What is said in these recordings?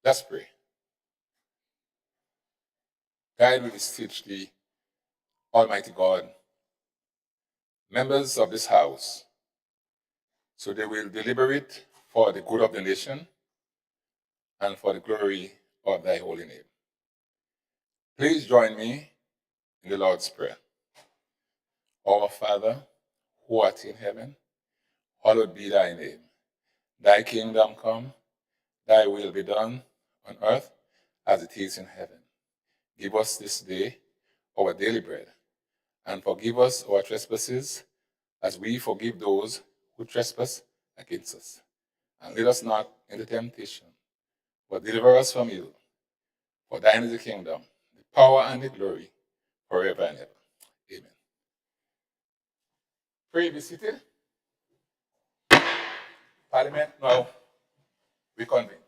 Let's pray. Guide, we beseech thee, Almighty God, members of this house, so they will deliberate for the good of the nation and for the glory of thy holy name. Please join me in the Lord's Prayer. Our Father, who art in heaven, hallowed be thy name. Thy kingdom come, thy will be done on earth as it is in heaven. Give us this day our daily bread, and forgive us our trespasses as we forgive those who trespass against us. And lead us not into temptation, but deliver us from evil. For thine is the kingdom, the power, and the glory, forever and ever. Amen. Pray, be seated. Parliament now reconvenes.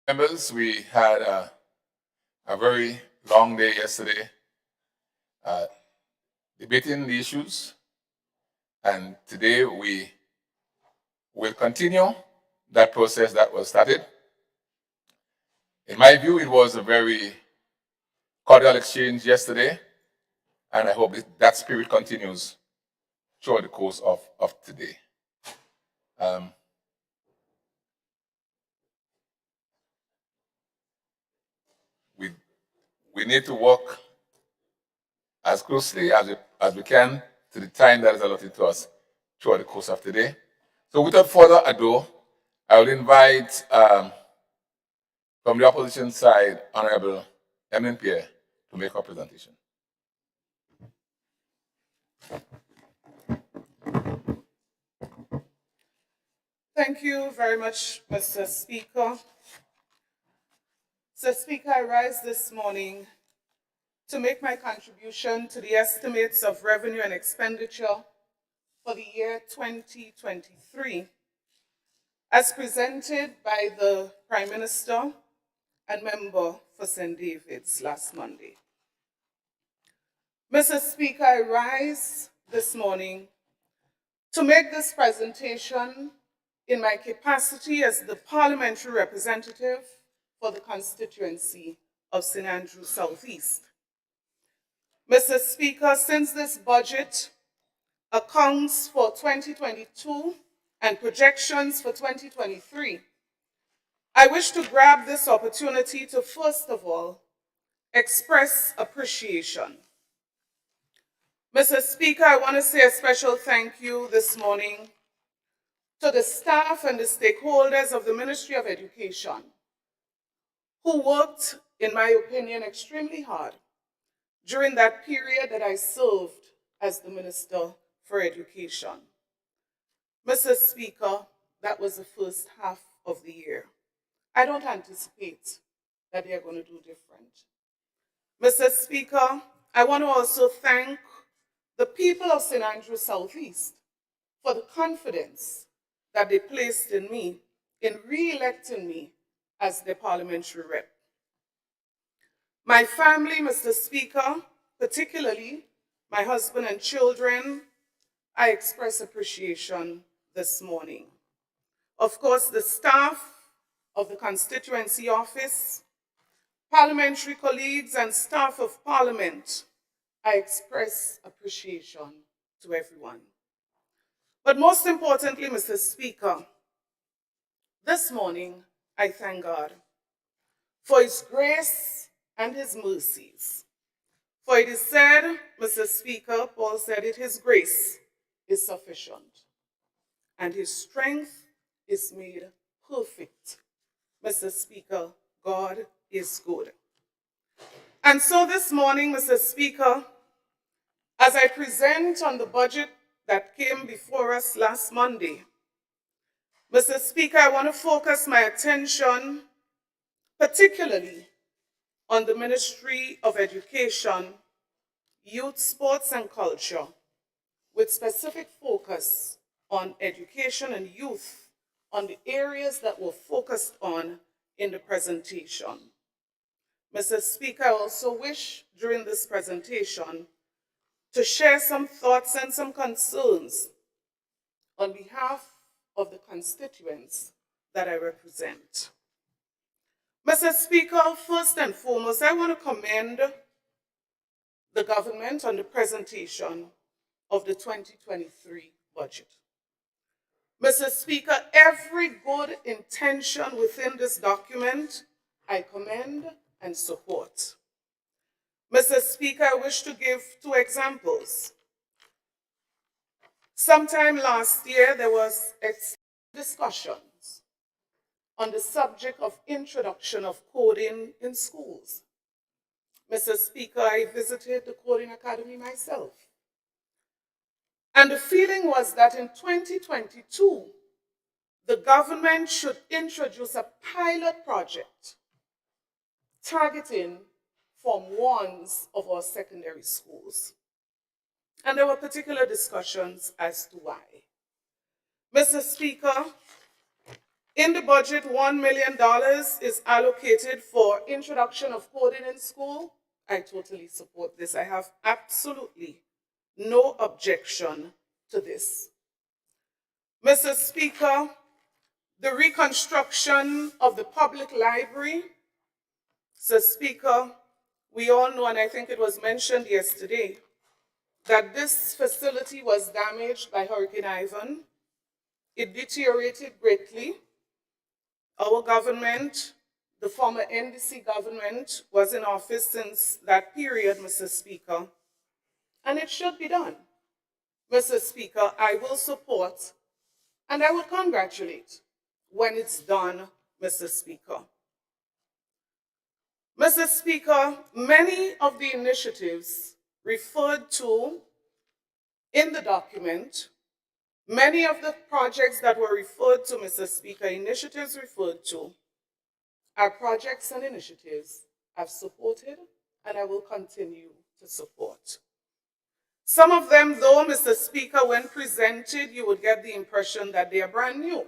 Members, we had a very long day yesterday uh, debating the issues, and today we will continue that process that was started. In my view, it was a very cordial exchange yesterday, and I hope that spirit continues throughout the course of today. Um, we, we need to work as closely as we can to the time that is allotted to us throughout the course of today. So without further ado, I will invite from the opposition side, Honorable Emmalin Pierre, to make our presentation. Thank you very much, Mr. Speaker. Mr. Speaker, I rise this morning to make my contribution to the estimates of revenue and expenditure for the year 2023, as presented by the Prime Minister and member for St. David's last Monday. Mr. Speaker, I rise this morning to make this presentation in my capacity as the parliamentary representative for the constituency of St. Andrew Southeast. Mr. Speaker, since this budget accounts for 2022 and projections for 2023, I wish to grab this opportunity to first of all express appreciation. Mr. Speaker, I want to say a special thank you this morning to the staff and the stakeholders of the Ministry of Education, who worked, in my opinion, extremely hard during that period that I served as the Minister for Education. Mr. Speaker, that was the first half of the year. I don't anticipate that they are going to do different. Mr. Speaker, I want to also thank the people of St. Andrew Southeast for the confidence that they placed in me in re-electing me as their parliamentary rep. My family, Mr. Speaker, particularly my husband and children, I express appreciation this morning. Of course, the staff of the constituency office, parliamentary colleagues and staff of parliament, I express appreciation to everyone. But most importantly, Mr. Speaker, this morning I thank God for His grace and His mercies. For it is said, Mr. Speaker, Paul said it, His grace is sufficient, and His strength is made perfect. Mr. Speaker, God is good. And so this morning, Mr. Speaker, as I present on the budget that came before us last Monday. Mr. Speaker, I want to focus my attention particularly on the Ministry of Education, Youth, Sports and Culture, with specific focus on education and youth, on the areas that were focused on in the presentation. Mr. Speaker, I also wish during this presentation to share some thoughts and some concerns on behalf of the constituents that I represent. Mr. Speaker, first and foremost, I want to commend the government on the presentation of the 2023 budget. Mr. Speaker, every good intention within this document I commend and support. Mr. Speaker, I wish to give two examples. Sometime last year, there was discussions on the subject of introduction of coding in schools. Mr. Speaker, I visited the Coding Academy myself. And the feeling was that in 2022, the government should introduce a pilot project targeting Form 1s of our secondary schools. And there were particular discussions as to why. Mr. Speaker, in the budget, $1 million is allocated for introduction of coding in school. I totally support this. I have absolutely no objection to this. Mr. Speaker, the reconstruction of the public library. Mr. Speaker, we all know, and I think it was mentioned yesterday, that this facility was damaged by Hurricane Ivan. It deteriorated greatly. Our government, the former NDC government, was in office since that period, Mr. Speaker, and it should be done. Mr. Speaker, I will support and I will congratulate when it's done, Mr. Speaker. Mr. Speaker, many of the initiatives referred to in the document, many of the projects that were referred to, Mr. Speaker, initiatives referred to, are projects and initiatives I've supported and I will continue to support. Some of them, though, Mr. Speaker, when presented, you would get the impression that they are brand new,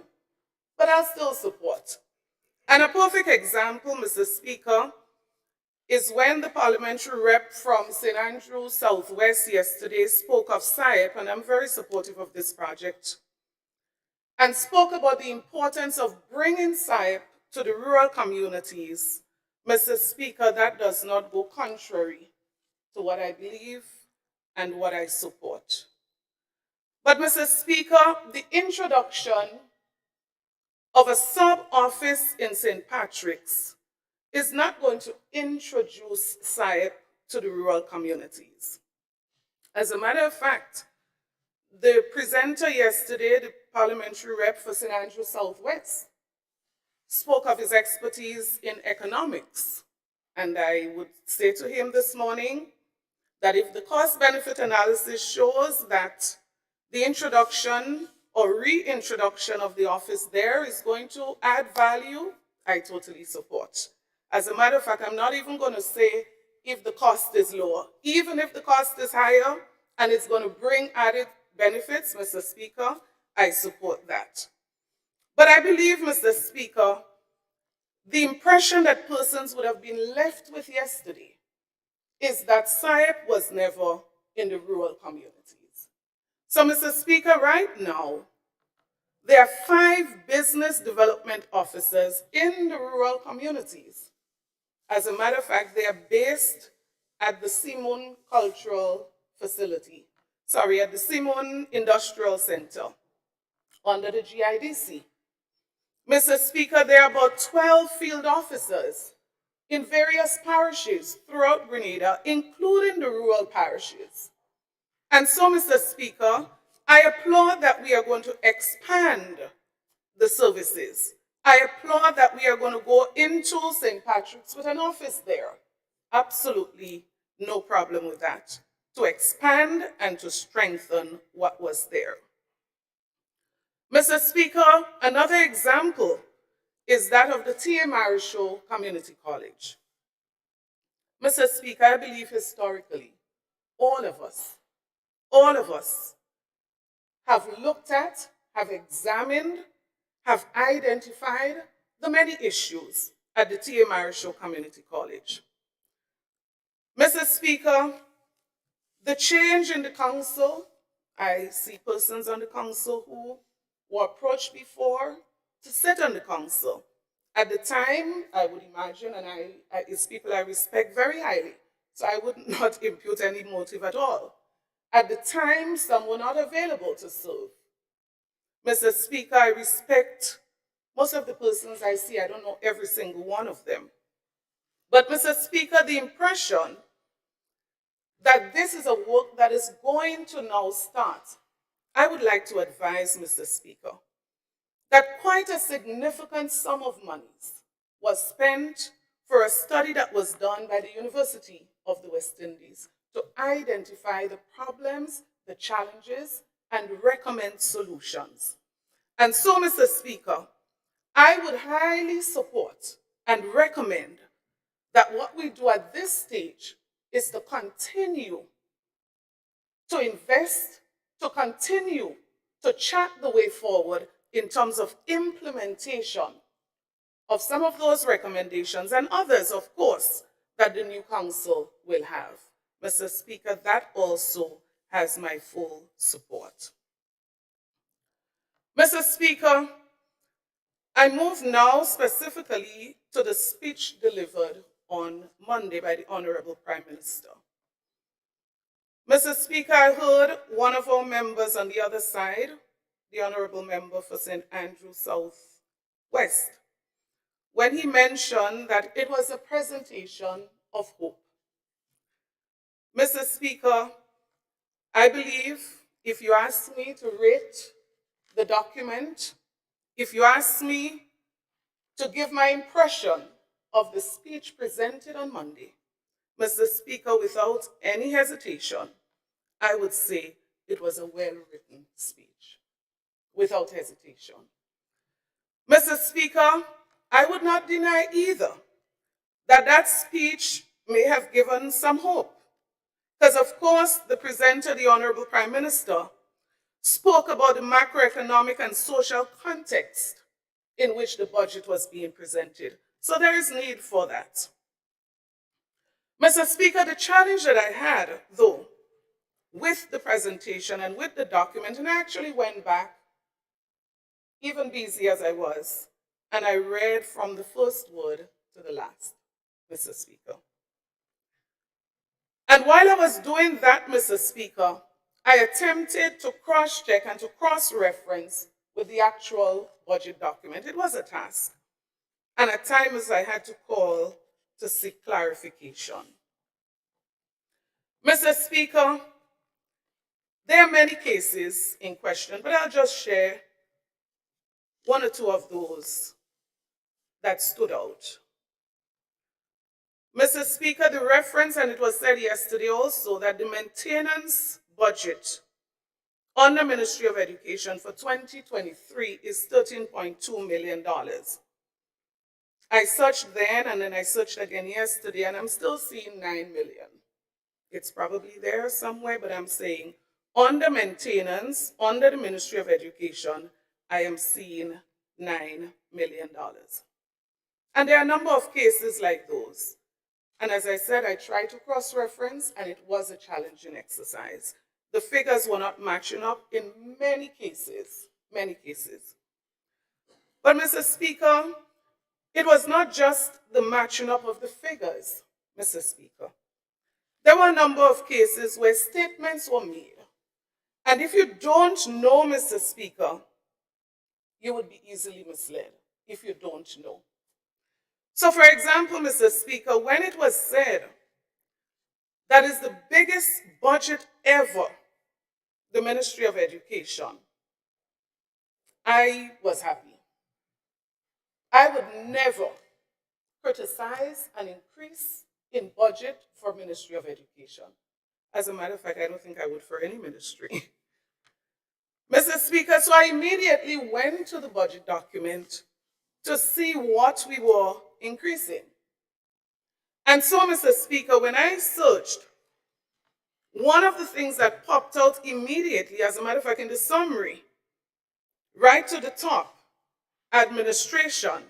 but I'll still support. And a perfect example, Mr. Speaker, is when the parliamentary rep from St. Andrews Southwest yesterday spoke of SIEP, and I'm very supportive of this project, and spoke about the importance of bringing SIEP to the rural communities. Mr. Speaker, that does not go contrary to what I believe and what I support. But Mr. Speaker, the introduction of a sub-office in St. Patrick's is not going to introduce SIEP to the rural communities. As a matter of fact, the presenter yesterday, the parliamentary rep for St. Andrews Southwest, spoke of his expertise in economics. And I would say to him this morning that if the cost-benefit analysis shows that the introduction or reintroduction of the office there is going to add value, I totally support. As a matter of fact, I'm not even going to say if the cost is lower. Even if the cost is higher and it's going to bring added benefits, Mr. Speaker, I support that. But I believe, Mr. Speaker, the impression that persons would have been left with yesterday is that SIEP was never in the rural communities. So, Mr. Speaker, right now, there are 5 business development officers in the rural communities. As a matter of fact, they are based at the Simon Cultural Facility, at the Simon Industrial Center under the GIDC. Mr. Speaker, there are about 12 field officers in various parishes throughout Grenada, including the rural parishes. And so, Mr. Speaker, I applaud that we are going to expand the services. I applaud that we are going to go into St. Patrick's with an office there. Absolutely no problem with that. to expand and to strengthen what was there. Mr. Speaker, another example is that of the T.A. Marichaud Community College. Mr. Speaker, I believe historically, all of us have looked at, have examined, have identified the many issues at the T.A. Marichaud Community College. Mr. Speaker, the change in the council, I see persons on the council who were approached before to sit on the council. At the time, I would imagine, and it's people I respect very highly, so I would not impute any motive at all. At the time, some were not available to serve. Mr. Speaker, I respect most of the persons I see. I don't know every single one of them. But Mr. Speaker, the impression that this is a work that is going to now start, I would like to advise, Mr. Speaker, that quite a significant sum of monies was spent for a study that was done by the University of the West Indies to identify the problems, the challenges, and recommend solutions. And so, Mr. Speaker, I would highly support and recommend that what we do at this stage is to continue to invest, to continue to chart the way forward in terms of implementation of some of those recommendations and others, of course, that the new council will have. Mr. Speaker, that also has my full support. Mr. Speaker, I move now specifically to the speech delivered on Monday by the Honorable Prime Minister. Mr. Speaker, I heard one of our members on the other side, the Honorable Member for St. Andrew South West, when he mentioned that it was a presentation of hope. Mr. Speaker, I believe if you ask me to rate the document, if you ask me to give my impression of the speech presented on Monday, Mr. Speaker, without any hesitation, I would say it was a well-written speech, without hesitation. Mr. Speaker, I would not deny either that that speech may have given some hope. Because, of course, the presenter, the Honorable Prime Minister, spoke about the macroeconomic and social context in which the budget was being presented. So there is need for that. Mr. Speaker, the challenge that I had, though, with the presentation and with the document, and I actually went back, even busy as I was, and I read from the first word to the last, Mr. Speaker. And while I was doing that, Mr. Speaker, I attempted to cross-check and to cross-reference with the actual budget document. It was a task. And at times I had to call to seek clarification. Mr. Speaker, there are many cases in question, but I'll just share one or two of those that stood out. Mr. Speaker, the reference, and it was said yesterday also, that the maintenance budget on the Ministry of Education for 2023 is $13.2 million. I searched then, and then I searched again yesterday, and I'm still seeing 9 million. It's probably there somewhere, but I'm saying under maintenance, under the Ministry of Education, I am seeing $9 million. And there are a number of cases like those. And as I said, I tried to cross-reference, and it was a challenging exercise. The figures were not matching up in many cases, many cases. But Mr. Speaker, it was not just the matching up of the figures, Mr. Speaker. There were a number of cases where statements were made. And if you don't know, Mr. Speaker, you would be easily misled if you don't know. So for example, Mr. Speaker, when it was said that is the biggest budget ever, the Ministry of Education, I was happy. I would never criticize an increase in budget for Ministry of Education. As a matter of fact, I don't think I would for any ministry. Mr. Speaker, so I immediately went to the budget document to see what we were increasing. And so, Mr. Speaker, when I searched, one of the things that popped out immediately, as a matter of fact, in the summary, right to the top, administration,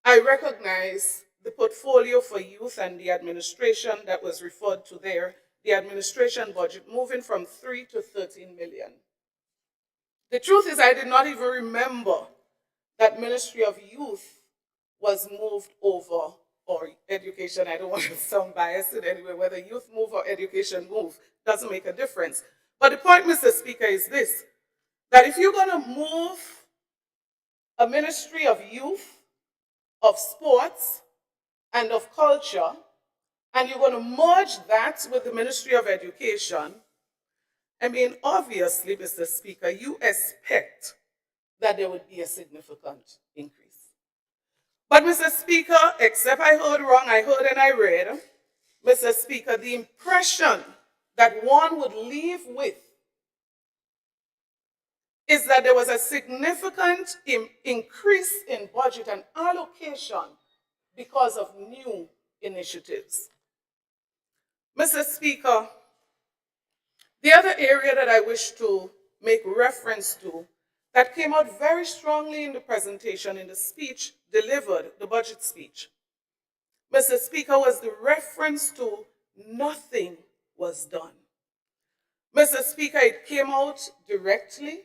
I recognize the portfolio for youth and the administration that was referred to there, the administration budget moving from 3 to 13 million. The truth is I did not even remember that Ministry of Youth was moved over, or education, I don't want to sound biased in any way, whether youth move or education move, doesn't make a difference. But the point, Mr. Speaker, is this, that if you're going to move a Ministry of Youth, of Sports, and of Culture, and you're going to merge that with the Ministry of Education, I mean, obviously, Mr. Speaker, you expect that there would be a significant increase. But, Mr. Speaker, except I heard wrong, I heard and I read, Mr. Speaker, the impression that one would leave with is that there was a significant increase in budget and allocation because of new initiatives. Mr. Speaker, the other area that I wish to make reference to that came out very strongly in the presentation, in the speech delivered, the budget speech, Mr. Speaker, was the reference to nothing was done. Mr. Speaker, it came out directly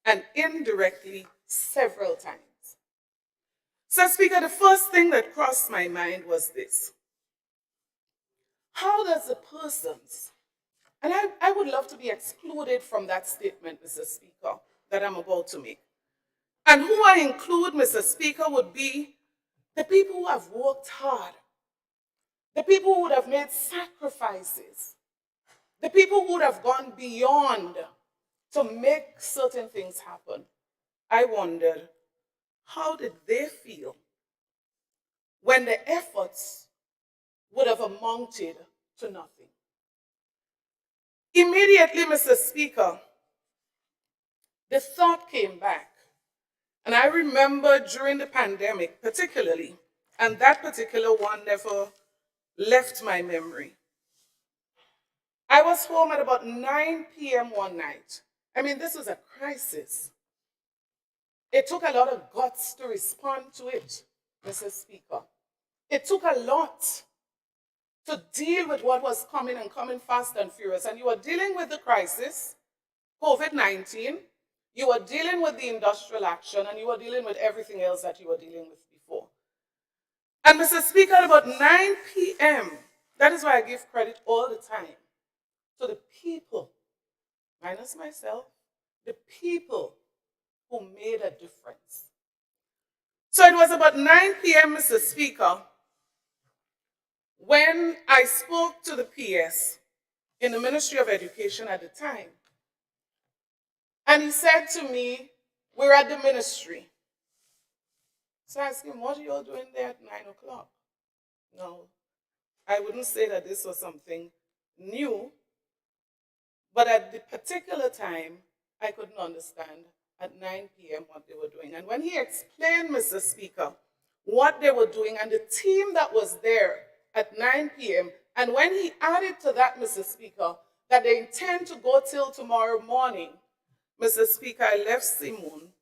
and indirectly several times. So, Speaker, the first thing that crossed my mind was this. How does the persons, and I would love to be excluded from that statement, Mr. Speaker, that I'm about to make. And who I include, Mr. Speaker, would be the people who have worked hard, the people who would have made sacrifices, the people who would have gone beyond to make certain things happen. I wondered, how did they feel when the efforts would have amounted to nothing? Immediately, Mr. Speaker, the thought came back. And I remember during the pandemic, particularly, and that particular one never left my memory. I was home at about 9 p.m. one night. I mean, this was a crisis. It took a lot of guts to respond to it, Mr. Speaker. It took a lot to deal with what was coming and coming fast and furious. And you were dealing with the crisis, COVID-19, you were dealing with the industrial action, and you were dealing with everything else that you were dealing with before. And Mr. Speaker, at about 9 p.m., that is why I give credit all the time to the people, minus myself, the people who made a difference. So it was about 9 p.m., Mr. Speaker, when I spoke to the PS in the Ministry of Education at the time. And he said to me, we're at the ministry. So I asked him, what are you all doing there at 9 o'clock? No, I wouldn't say that this was something new, but at the particular time, I couldn't understand at 9 p.m. what they were doing. And when he explained, Mr. Speaker, what they were doing and the team that was there at 9 p.m., and when he added to that, Mr. Speaker, that they intend to go till tomorrow morning, Mr. Speaker, I left Simon.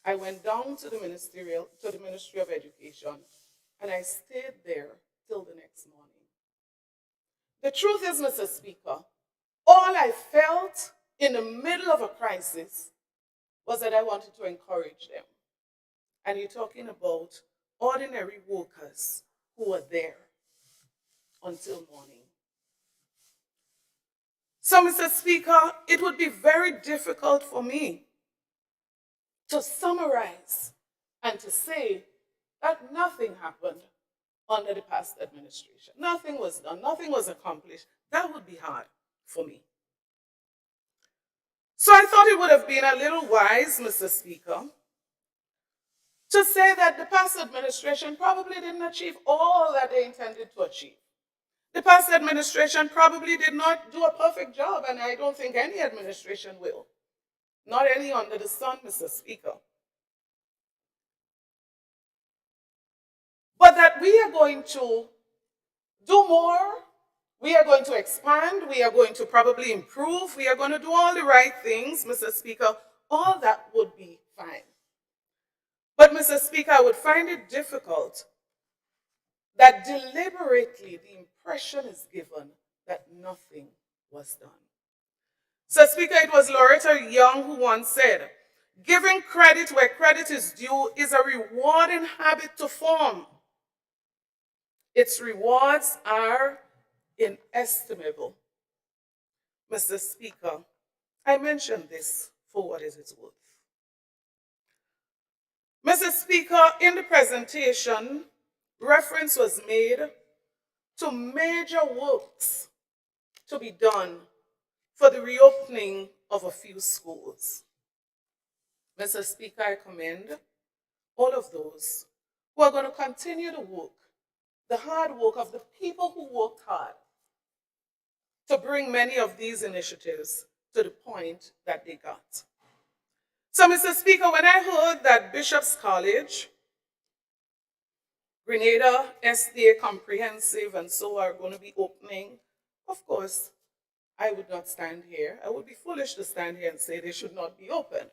I went down to the Ministry of Education, and I stayed there till the next morning. The truth is, Mr. Speaker, all I felt in the middle of a crisis was that I wanted to encourage them. And you're talking about ordinary workers who were there until morning. So, Mr. Speaker, it would be very difficult for me to summarize and to say that nothing happened under the past administration. Nothing was done, nothing was accomplished. That would be hard for me. So I thought it would have been a little wise, Mr. Speaker, to say that the past administration probably didn't achieve all that they intended to achieve. The past administration probably did not do a perfect job, and I don't think any administration will. Not any under the sun, Mr. Speaker. But that we are going to do more, we are going to expand, we are going to probably improve, we are going to do all the right things, Mr. Speaker, all that would be fine. But, Mr. Speaker, I would find it difficult that deliberately the impression is given that nothing was done. So, Speaker, it was Loretta Young who once said, "Giving credit where credit is due is a rewarding habit to form. Its rewards are inestimable." Mr. Speaker, I mention this for what it is worth. Mr. Speaker, in the presentation, reference was made to major works to be done for the reopening of a few schools. Mr. Speaker, I commend all of those who are going to continue to work, the hard work of the people who worked hard to bring many of these initiatives to the point that they got. So, Mr. Speaker, when I heard that Bishop's College, Grenada, SDA Comprehensive, and so are going to be opening, of course, I would not stand here. I would be foolish to stand here and say they should not be open.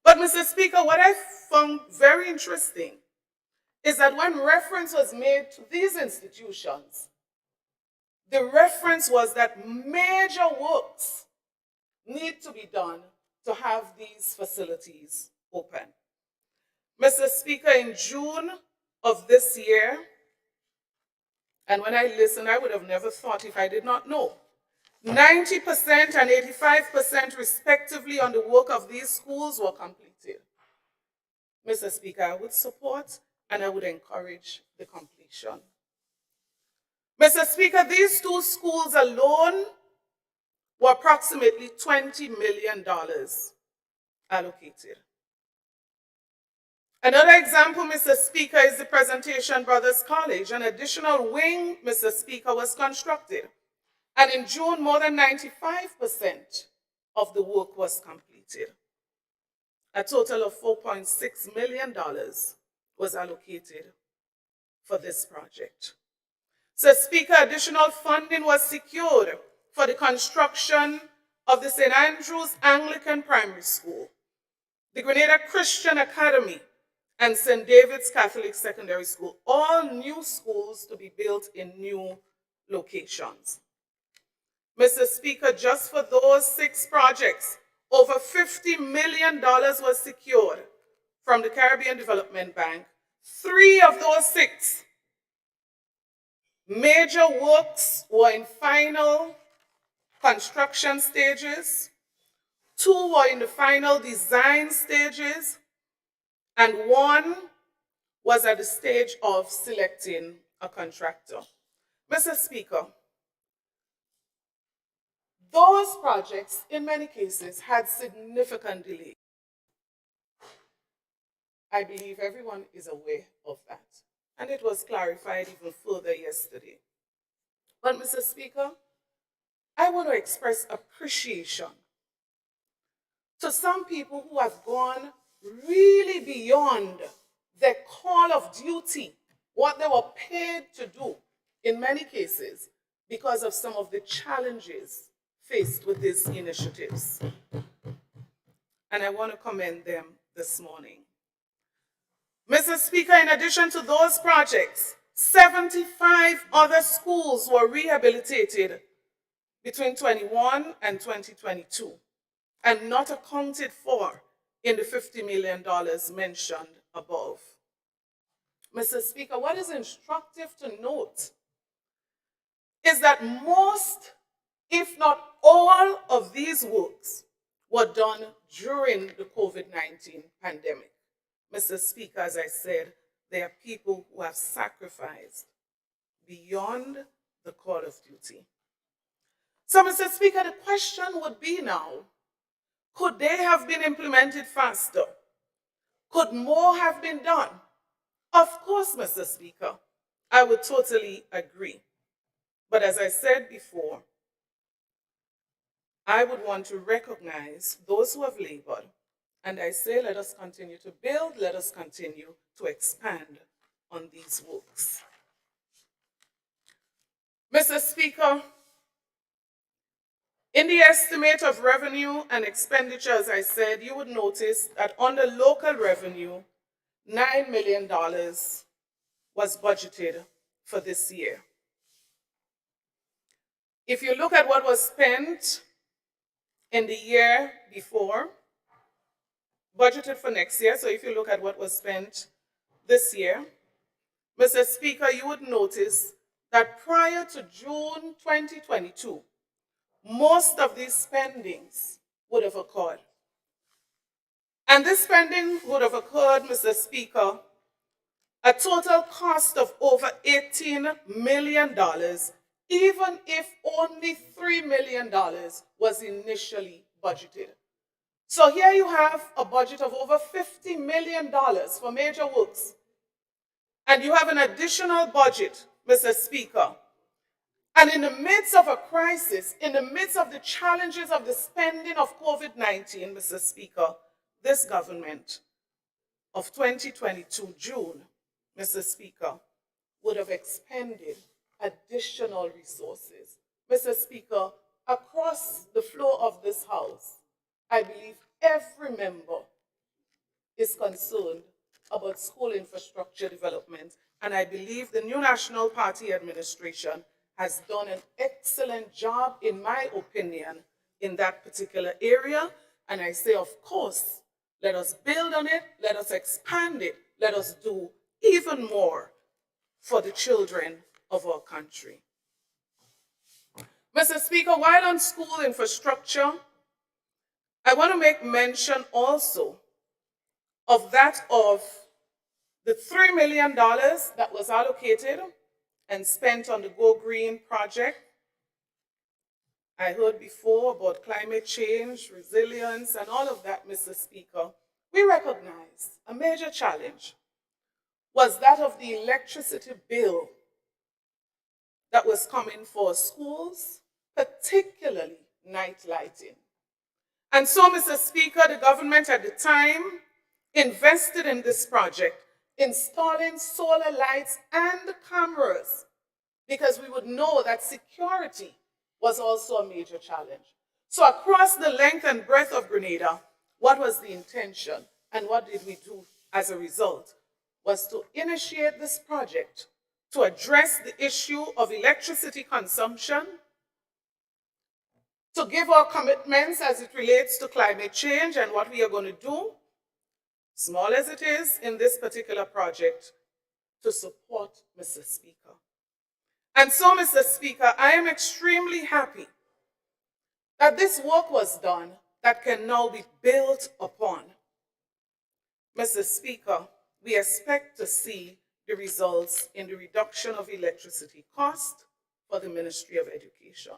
But, Mr. Speaker, what I found very interesting is that when reference was made to these institutions, the reference was that major works need to be done to have these facilities open. Mr. Speaker, in June of this year, and when I listened, I would have never thought if I did not know, 90% and 85% respectively on the work of these schools were completed. Mr. Speaker, I would support and I would encourage the completion. Mr. Speaker, these two schools alone were approximately $20 million allocated. Another example, Mr. Speaker, is the Presentation Brothers College. An additional wing, Mr. Speaker, was constructed. And in June, more than 95% of the work was completed. A total of $4.6 million was allocated for this project. So, Speaker, additional funding was secured for the construction of the St. Andrew's Anglican Primary School, the Grenada Christian Academy, and St. David's Catholic Secondary School, all new schools to be built in new locations. Mr. Speaker, just for those 6 projects, over $50 million was secured from the Caribbean Development Bank. 3 of those 6 major works were in final construction stages, 2 were in the final design stages, and 1 was at the stage of selecting a contractor. Mr. Speaker, those projects, in many cases, had significant delay. I believe everyone is aware of that. And it was clarified even further yesterday. But, Mr. Speaker, I want to express appreciation to some people who have gone really beyond their call of duty, what they were paid to do, in many cases, because of some of the challenges faced with these initiatives. And I want to commend them this morning. Mr. Speaker, in addition to those projects, 75 other schools were rehabilitated between 2021 and 2022 and not accounted for in the $50 million mentioned above. Mr. Speaker, what is instructive to note is that most, if not all, of these works were done during the COVID-19 pandemic. Mr. Speaker, as I said, there are people who have sacrificed beyond the call of duty. So, Mr. Speaker, the question would be now, could they have been implemented faster? Could more have been done? Of course, Mr. Speaker, I would totally agree. But as I said before, I would want to recognize those who have labored. And I say, let us continue to build, let us continue to expand on these works. Mr. Speaker, in the estimate of revenue and expenditure, as I said, you would notice that under local revenue, $9 million was budgeted for this year. If you look at what was spent in the year before, budgeted for next year, so if you look at what was spent this year, Mr. Speaker, you would notice that prior to June 2022, most of these spendings would have occurred. And this spending would have occurred, Mr. Speaker, a total cost of over $18 million, even if only $3 million was initially budgeted. So here you have a budget of over $50 million for major works. And you have an additional budget, Mr. Speaker. And in the midst of a crisis, in the midst of the challenges of the spending of COVID-19, Mr. Speaker, this government of 2022, June, Mr. Speaker, would have expended additional resources. Mr. Speaker, across the floor of this House, I believe every member is concerned about school infrastructure development, and I believe the new National Party administration has done an excellent job, in my opinion, in that particular area. And I say, of course, let us build on it, let us expand it, let us do even more for the children of our country. Mr. Speaker, while on school infrastructure, I want to make mention also of the $3 million that was allocated and spent on the Go Green project. I heard before about climate change, resilience, and all of that, Mr. Speaker. We recognize a major challenge was that of the electricity bill that was coming for schools, particularly night lighting. And so, Mr. Speaker, the government at the time invested in this project, installing solar lights and cameras, because we would know that security was also a major challenge. So across the length and breadth of Grenada, what was the intention and what did we do as a result was to initiate this project to address the issue of electricity consumption, to give our commitments as it relates to climate change and what we are going to do, small as it is, in this particular project, to support Mr. Speaker. And so, Mr. Speaker, I am extremely happy that this work was done that can now be built upon. Mr. Speaker, we expect to see the results in the reduction of electricity cost for the Ministry of Education.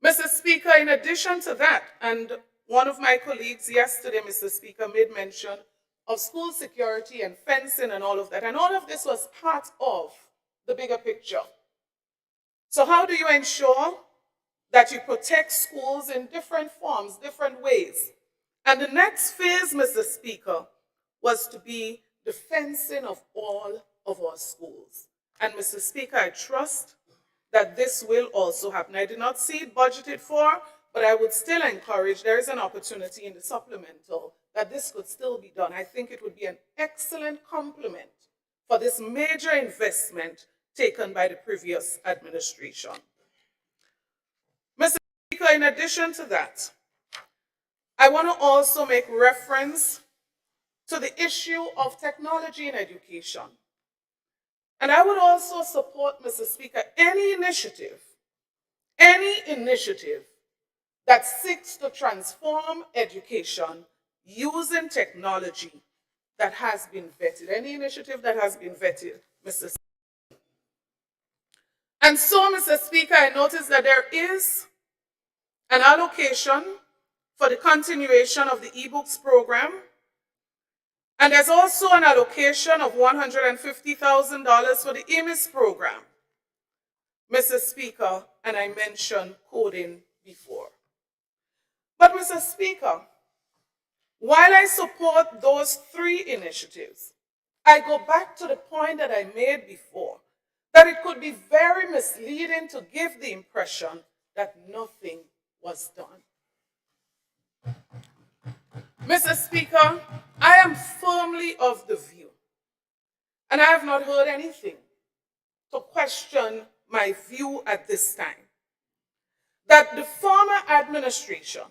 Mr. Speaker, in addition to that, and one of my colleagues yesterday, Mr. Speaker, made mention of school security and fencing and all of that, and all of this was part of the bigger picture. So how do you ensure that you protect schools in different forms, different ways? And the next phase, Mr. Speaker, was to be the fencing of all of our schools. And Mr. Speaker, I trust that this will also happen. I did not see it budgeted for, but I would still encourage, there is an opportunity in the supplemental that this could still be done. I think it would be an excellent complement for this major investment taken by the previous administration. Mr. Speaker, in addition to that, I want to also make reference to the issue of technology in education. And I would also support, Mr. Speaker, any initiative that seeks to transform education using technology that has been vetted, any initiative that has been vetted, Mr. Speaker. And so, Mr. Speaker, I notice that there is an allocation for the continuation of the eBooks program. And there's also an allocation of $150,000 for the EMIS program. Mr. Speaker, and I mentioned coding before. But Mr. Speaker, while I support those three initiatives, I go back to the point that I made before, that it could be very misleading to give the impression that nothing was done. Mr. Speaker, I am firmly of the view, and I have not heard anything to question my view at this time, that the former administration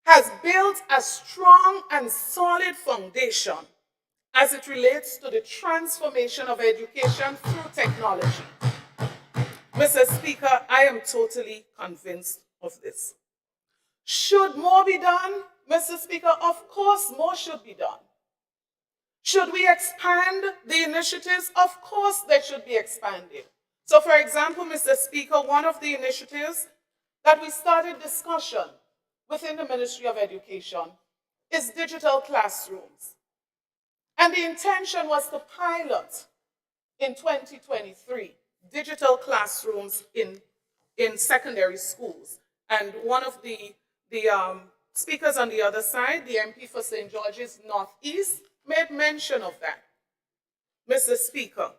has built a strong and solid foundation as it relates to the transformation of education through technology. Mr. Speaker, I am totally convinced of this. Should more be done, Mr. Speaker? Of course, more should be done. Should we expand the initiatives? Of course, they should be expanded. So, for example, Mr. Speaker, one of the initiatives that we started discussion within the Ministry of Education is digital classrooms. And the intention was to pilot in 2023 digital classrooms in secondary schools. And one of the speakers on the other side, the MP for St. George's Northeast, made mention of that. Mr. Speaker,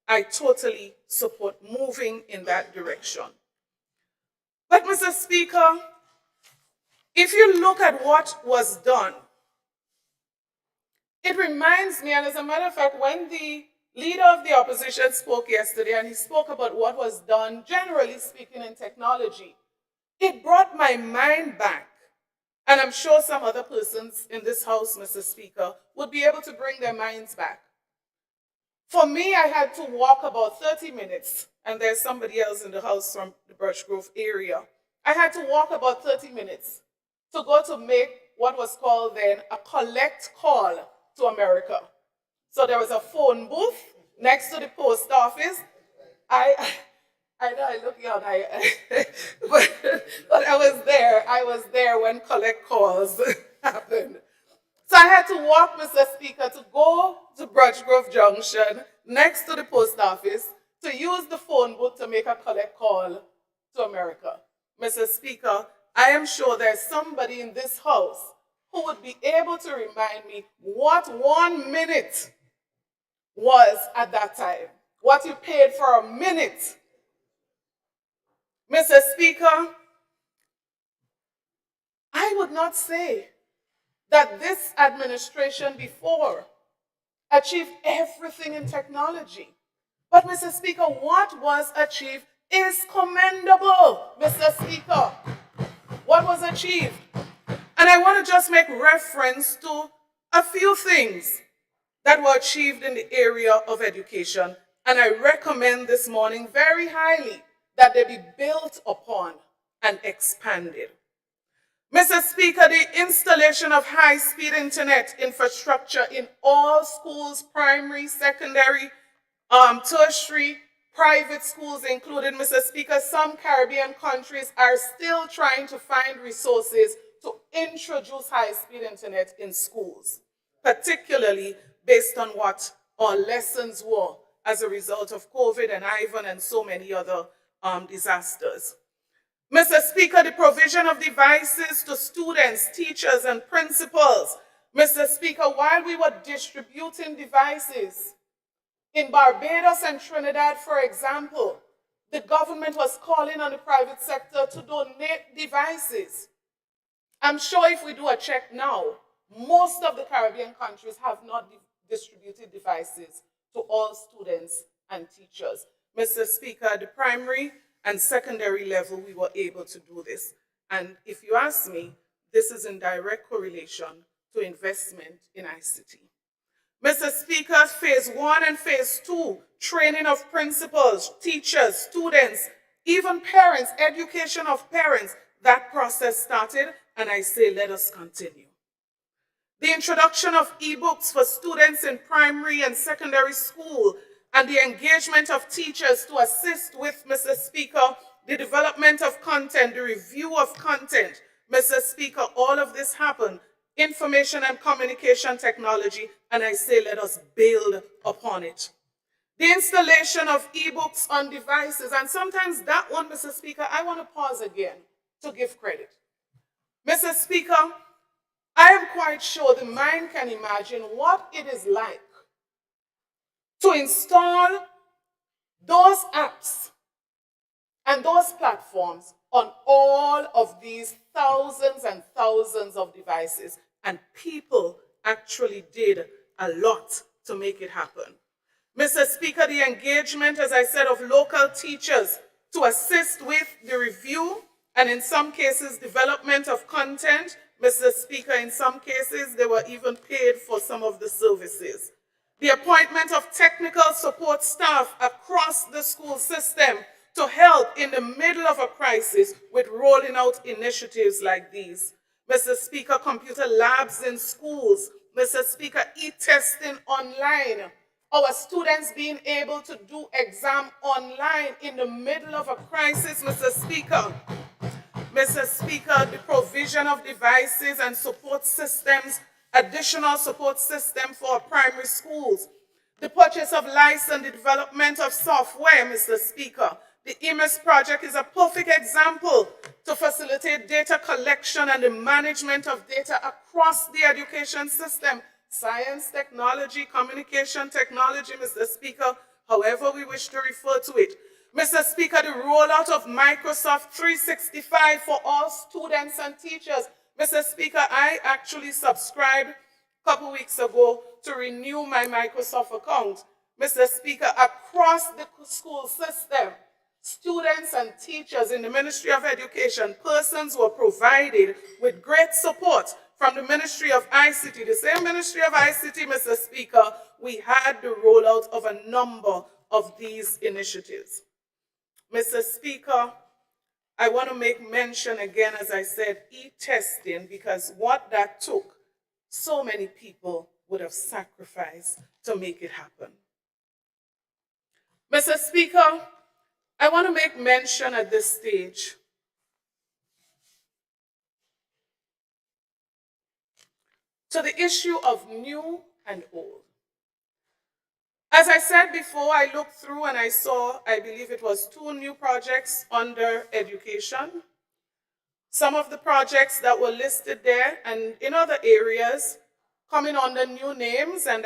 I totally support moving in that direction. But Mr. Speaker, if you look at what was done, it reminds me, and as a matter of fact, when the leader of the opposition spoke yesterday and he spoke about what was done, generally speaking, in technology, it brought my mind back. And I'm sure some other persons in this house, Mr. Speaker, would be able to bring their minds back. For me, I had to walk about 30 minutes, and there's somebody else in the house from the Birch Grove area. I had to walk about 30 minutes to go to make what was called then a collect call to America. So there was a phone booth next to the post office. I know I look young, but I was there when collect calls happened. So I had to walk, Mr. Speaker, to go to Birch Grove Junction next to the post office to use the phone booth to make a collect call to America. Mr. Speaker, I am sure there's somebody in this house who would be able to remind me what 1 minute was at that time, what you paid for a minute. Mr. Speaker, I would not say that this administration before achieved everything in technology. But Mr. Speaker, what was achieved is commendable, Mr. Speaker. What was achieved? And I want to just make reference to a few things that were achieved in the area of education. And I recommend this morning very highly that they be built upon and expanded. Mr. Speaker, the installation of high-speed internet infrastructure in all schools, primary, secondary, tertiary, private schools included, Mr. Speaker, some Caribbean countries are still trying to find resources to introduce high-speed internet in schools, particularly based on what our lessons were as a result of COVID and Ivan and so many other disasters. Mr. Speaker, the provision of devices to students, teachers, and principals. Mr. Speaker, while we were distributing devices in Barbados and Trinidad, for example, the government was calling on the private sector to donate devices. I'm sure if we do a check now, most of the Caribbean countries have not distributed devices to all students and teachers. Mr. Speaker, at the primary and secondary level, we were able to do this. And if you ask me, this is in direct correlation to investment in ICT. Mr. Speaker, phase 1 and phase 2, training of principals, teachers, students, even parents, education of parents, that process started, and I say let us continue. The introduction of e-books for students in primary and secondary school, and the engagement of teachers to assist with, Mr. Speaker, the development of content, the review of content. Mr. Speaker, all of this happened. Information and communication technology, and I say let us build upon it. the installation of e-books on devices, and sometimes that one, Mr. Speaker, I want to pause again to give credit. Mr. Speaker, I am quite sure the mind can imagine what it is like to install those apps and those platforms on all of these thousands and thousands of devices. And people actually did a lot to make it happen. Mr. Speaker, the engagement, as I said, of local teachers to assist with the review and in some cases development of content. Mr. Speaker, in some cases they were even paid for some of the services. The appointment of technical support staff across the school system to help in the middle of a crisis with rolling out initiatives like these. Mr. Speaker, computer labs in schools. Mr. Speaker, e-testing online. Our students being able to do exam online in the middle of a crisis, Mr. Speaker. Mr. Speaker, the provision of devices and support systems, additional support system for primary schools. The purchase of license, the development of software, Mr. Speaker. The EMIS project is a perfect example to facilitate data collection and the management of data across the education system. Science, technology, communication technology, Mr. Speaker, however we wish to refer to it. Mr. Speaker, the rollout of Microsoft 365 for all students and teachers. Mr. Speaker, I actually subscribed a couple weeks ago to renew my Microsoft account. Mr. Speaker, across the school system, students and teachers in the Ministry of Education, persons were provided with great support from the Ministry of ICT. The same Ministry of ICT, Mr. Speaker, we had the rollout of a number of these initiatives. Mr. Speaker, I want to make mention again, as I said, e-testing, because what that took, so many people would have sacrificed to make it happen. Mr. Speaker, I want to make mention at this stage to the issue of new and old. As I said before, I looked through and I saw, I believe it was 2 new projects under education. Some of the projects that were listed there and in other areas coming under new names, and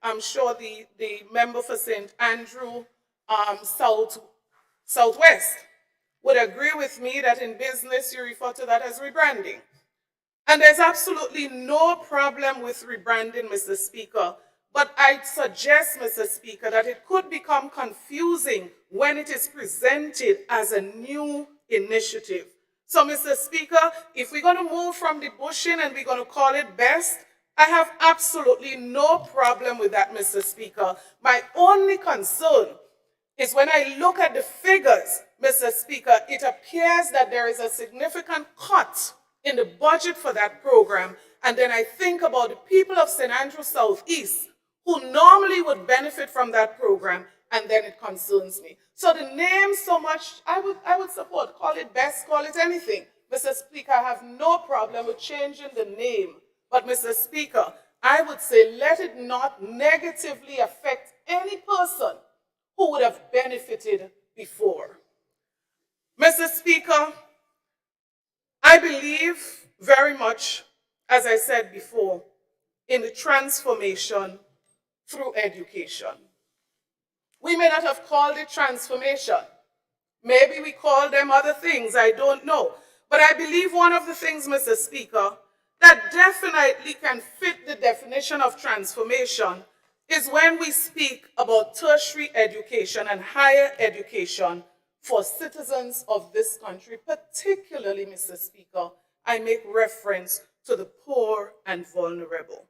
I'm sure the member for St. Andrew Southwest would agree with me that in business you refer to that as rebranding. And there's absolutely no problem with rebranding, Mr. Speaker. But I suggest, Mr. Speaker, that it could become confusing when it is presented as a new initiative. So, Mr. Speaker, if we're going to move from the bushing and we're going to call it BEST, I have absolutely no problem with that, Mr. Speaker. My only concern is when I look at the figures, Mr. Speaker, it appears that there is a significant cut in the budget for that program. And then I think about the people of St. Andrew Southeast who normally would benefit from that program, and then it concerns me. So the name so much, I would support. Call it BEST, call it anything. Mr. Speaker, I have no problem with changing the name. But Mr. Speaker, I would say let it not negatively affect any person who would have benefited before. Mr. Speaker, I believe very much, as I said before, in the transformation through education. We may not have called it transformation. Maybe we call them other things, I don't know. But I believe one of the things, Mr. Speaker, that definitely can fit the definition of transformation is when we speak about tertiary education and higher education for citizens of this country, particularly, Mr. Speaker, I make reference to the poor and vulnerable.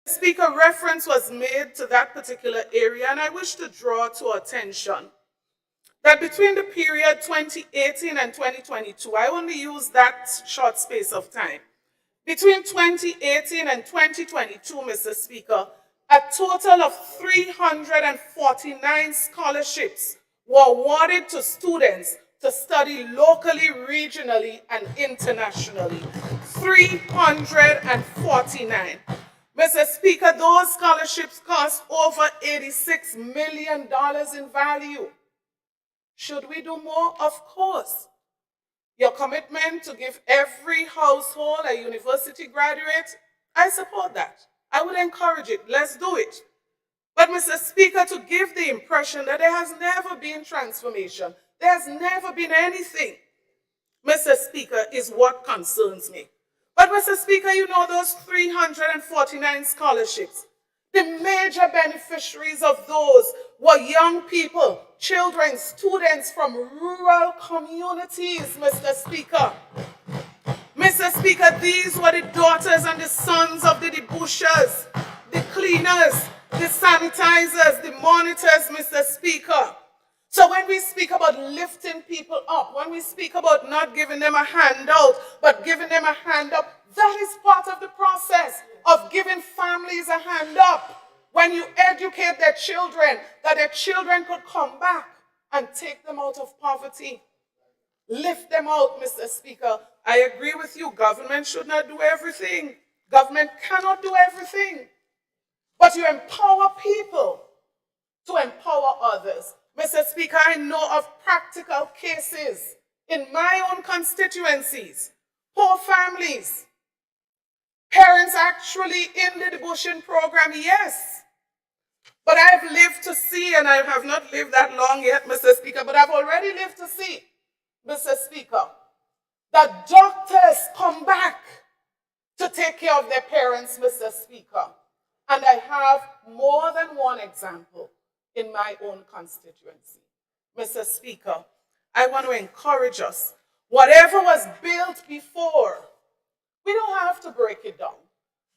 Speaker, reference was made to that particular area, and I wish to draw to attention that between the period 2018 and 2022, I only use that short space of time. Between 2018 and 2022, Mr. Speaker, a total of 349 scholarships were awarded to students to study locally, regionally, and internationally. 349. Mr. Speaker, those scholarships cost over $86 million in value. Should we do more? Of course. Your commitment to give every household a university graduate, I support that. I would encourage it. Let's do it. But, Mr. Speaker, to give the impression that there has never been transformation, there has never been anything, Mr. Speaker, is what concerns me. But, Mr. Speaker, you know those 349 scholarships. The major beneficiaries of those were young people, children, students from rural communities, Mr. Speaker. Mr. Speaker, these were the daughters and the sons of the debushers, the cleaners, the sanitizers, the monitors, Mr. Speaker. So when we speak about lifting people up, when we speak about not giving them a handout, but giving them a hand up, that is part of the process of giving families a hand up. When you educate their children, that their children could come back and take them out of poverty. Lift them out, Mr. Speaker. I agree with you. Government should not do everything. Government cannot do everything. But you empower people to empower others. Mr. Speaker, I know of practical cases in my own constituencies, poor families, parents actually in the devotion program, yes. But I've lived to see, and I have not lived that long yet, Mr. Speaker, but I've already lived to see, Mr. Speaker, that doctors come back to take care of their parents, Mr. Speaker. And I have more than one example in my own constituency. Mr. Speaker, I want to encourage us, whatever was built before, we don't have to break it down.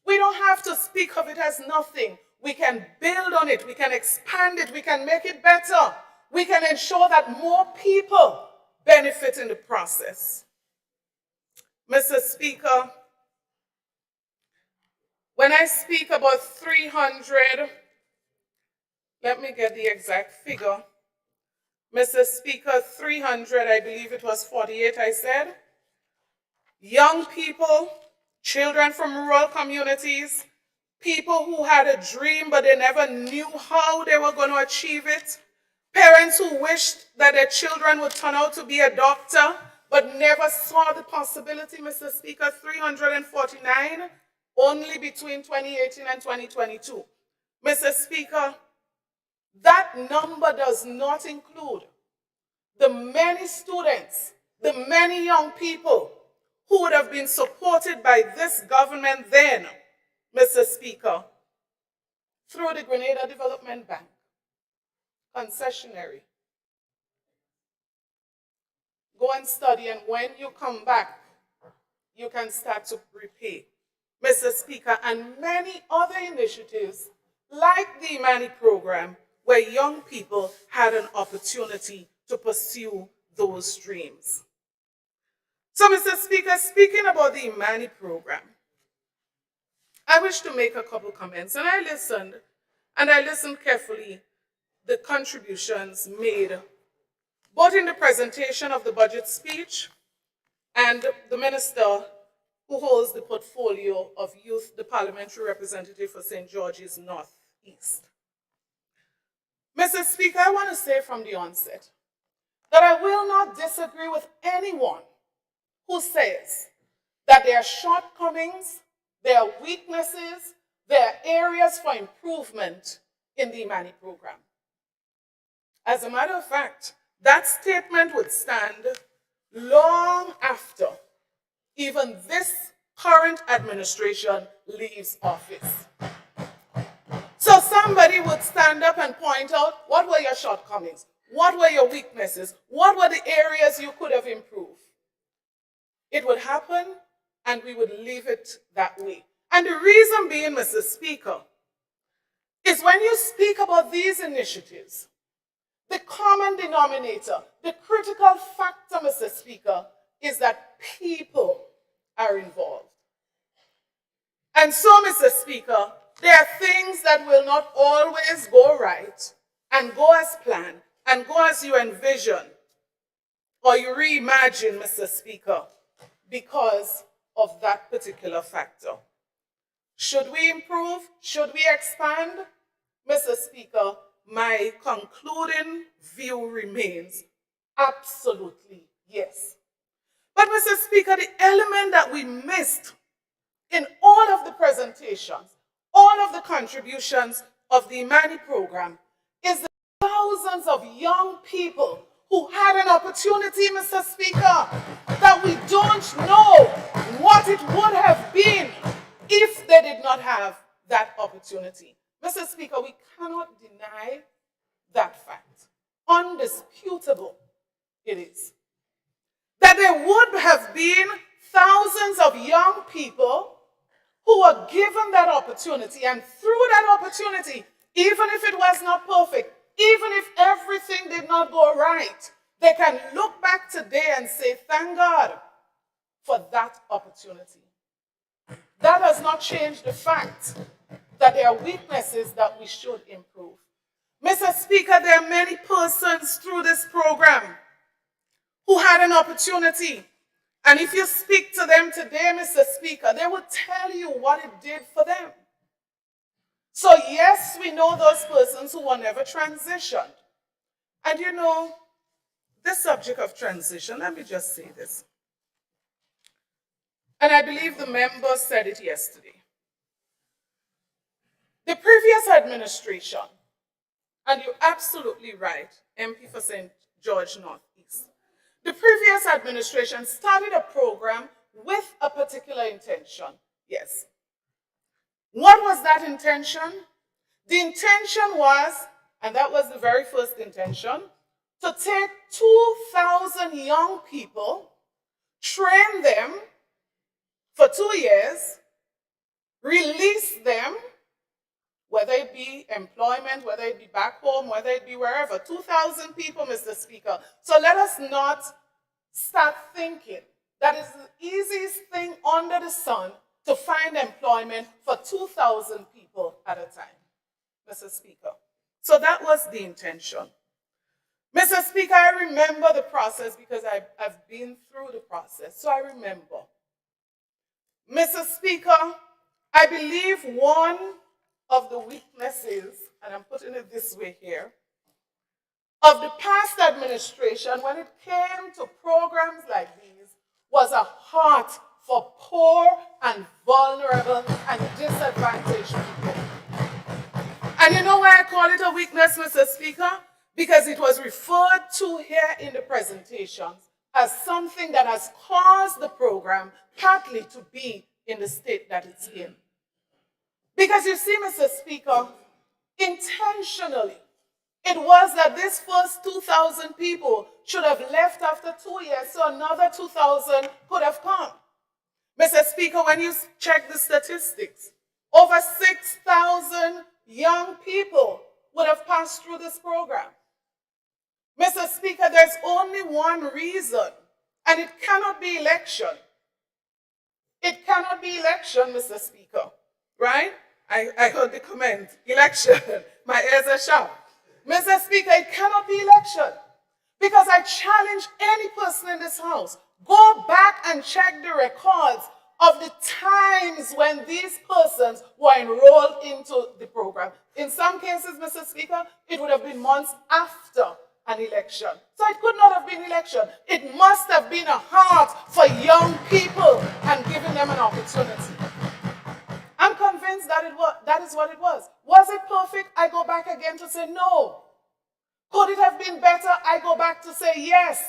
We don't have to speak of it as nothing. We can build on it. We can expand it. We can make it better. We can ensure that more people benefit in the process. Mr. Speaker, when I speak about 300, let me get the exact figure. Mr. Speaker, 300, I believe it was 48, I said. Young people, children from rural communities, people who had a dream but they never knew how they were going to achieve it, parents who wished that their children would turn out to be a doctor but never saw the possibility, Mr. Speaker, 349 only between 2018 and 2022. Mr. Speaker, that number does not include the many students, the many young people who would have been supported by this government then, Mr. Speaker, through the Grenada Development Bank, concessionary. Go and study, and when you come back, you can start to repay, Mr. Speaker, and many other initiatives like the Imani program, where young people had an opportunity to pursue those dreams. So, Mr. Speaker, speaking about the Imani program, I wish to make a couple comments, and I listened carefully the contributions made both in the presentation of the budget speech and the minister who holds the portfolio of youth, the parliamentary representative for St. George's Northeast. Mr. Speaker, I want to say from the onset that I will not disagree with anyone who says that there are shortcomings, there are weaknesses, there are areas for improvement in the Imani program. As a matter of fact, that statement would stand long after even this current administration leaves office. So somebody would stand up and point out, what were your shortcomings? What were your weaknesses? What were the areas you could have improved? It would happen, and we would leave it that way. And the reason being, Mr. Speaker, is when you speak about these initiatives, the common denominator, the critical factor, Mr. Speaker, is that people are involved. And so, Mr. Speaker, there are things that will not always go right and go as planned and go as you envision or you reimagine, Mr. Speaker, because of that particular factor. Should we improve? Should we expand? Mr. Speaker, my concluding view remains absolutely yes. But Mr. Speaker, the element that we missed in all of the presentations, all of the contributions of the Imani program is the thousands of young people who had an opportunity, Mr. Speaker, that we don't know what it would have been if they did not have that opportunity. Mr. Speaker, we cannot deny that fact. Undisputable it is. That there would have been thousands of young people who were given that opportunity, and through that opportunity, even if it was not perfect, even if everything did not go right, they can look back today and say, thank God for that opportunity. That does not change the fact that there are weaknesses that we should improve. Mr. Speaker, there are many persons through this program who had an opportunity. And if you speak to them today, Mr. Speaker, they will tell you what it did for them. So yes, we know those persons who were never transitioned. And you know, this subject of transition, let me just say this. And I believe the member said it yesterday. The previous administration, and you're absolutely right, MP for St. George Northeast, the previous administration started a program with a particular intention. Yes. What was that intention? The intention was, and that was the very first intention, to take 2,000 young people, train them for 2 years, release them, whether it be employment, whether it be back home, whether it be wherever. 2,000 people, Mr. Speaker. So let us not start thinking that it's the easiest thing under the sun to find employment for 2,000 people at a time, Mr. Speaker. So that was the intention. Mr. Speaker, I remember the process because I've been through the process, so I remember. Mr. Speaker, I believe one of the weaknesses, and I'm putting it this way here, of the past administration when it came to programs like these was a heart for poor and vulnerable and disadvantaged people. And you know why I call it a weakness, Mr. Speaker? Because it was referred to here in the presentations as something that has caused the program partly to be in the state that it's in. Because you see, Mr. Speaker, intentionally, it was that this first 2,000 people should have left after 2 years, so another 2,000 could have come. Mr. Speaker, when you check the statistics, over 6,000 young people would have passed through this program. Mr. Speaker, there's only one reason, and it cannot be election. It cannot be election, Mr. Speaker, right? I heard the comment, election. My ears are sharp. Mr. Speaker, it cannot be election because I challenge any person in this house, go back and check the records of the times when these persons were enrolled into the program. In some cases, Mr. Speaker, it would have been months after an election. So it could not have been election. It must have been a heart for young people and giving them an opportunity. I'm convinced that that is what it was. Was it perfect? I go back again to say no. Could it have been better? I go back to say yes.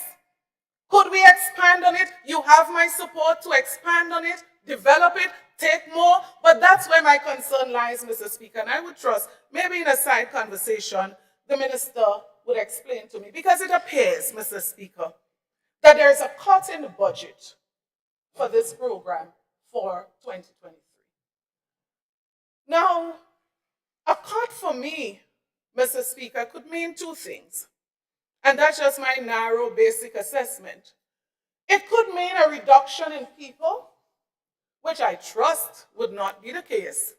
Could we expand on it? You have my support to expand on it, develop it, take more. But that's where my concern lies, Mr. Speaker. And I would trust, maybe in a side conversation, the minister would explain to me. Because it appears, Mr. Speaker, that there is a cut in the budget for this program for 2023. Now, a cut for me, Mr. Speaker, could mean two things. And that's just my narrow, basic assessment. It could mean a reduction in people, which I trust would not be the case.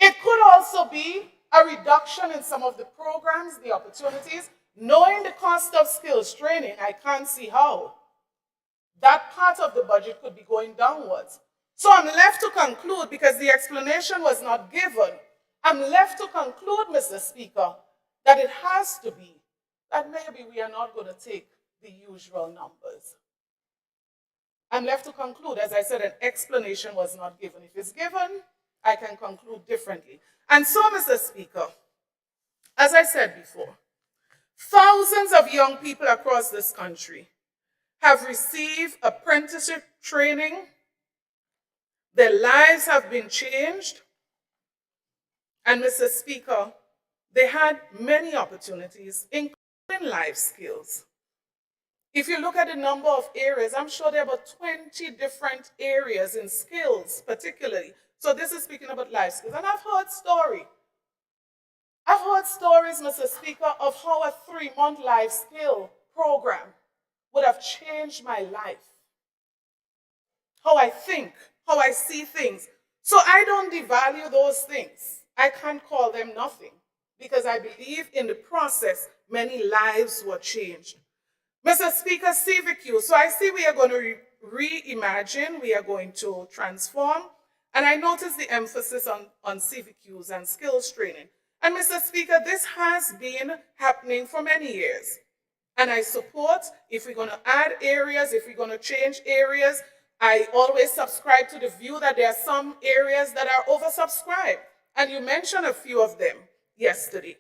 It could also be a reduction in some of the programs, the opportunities. Knowing the cost of skills training, I can't see how that part of the budget could be going downwards. So I'm left to conclude, because the explanation was not given, I'm left to conclude, Mr. Speaker, that it has to be that maybe we are not going to take the usual numbers. I'm left to conclude, as I said, an explanation was not given. If it's given, I can conclude differently. And so, Mr. Speaker, as I said before, thousands of young people across this country have received apprenticeship training. Their lives have been changed. And Mr. Speaker, they had many opportunities, including life skills. If you look at the number of areas, I'm sure there are about 20 different areas in skills, particularly. So this is speaking about life skills. And I've heard stories, Mr. Speaker, of how a 3-month life skill program would have changed my life. How I think, how I see things. So I don't devalue those things. I can't call them nothing, because I believe in the process, many lives were changed. Mr. Speaker, CVQ. So I see we are going to reimagine, we are going to transform, and I notice the emphasis on CVQs and skills training. And Mr. Speaker, this has been happening for many years. And I support, if we're going to add areas, if we're going to change areas, I always subscribe to the view that there are some areas that are oversubscribed. And you mentioned a few of them yesterday.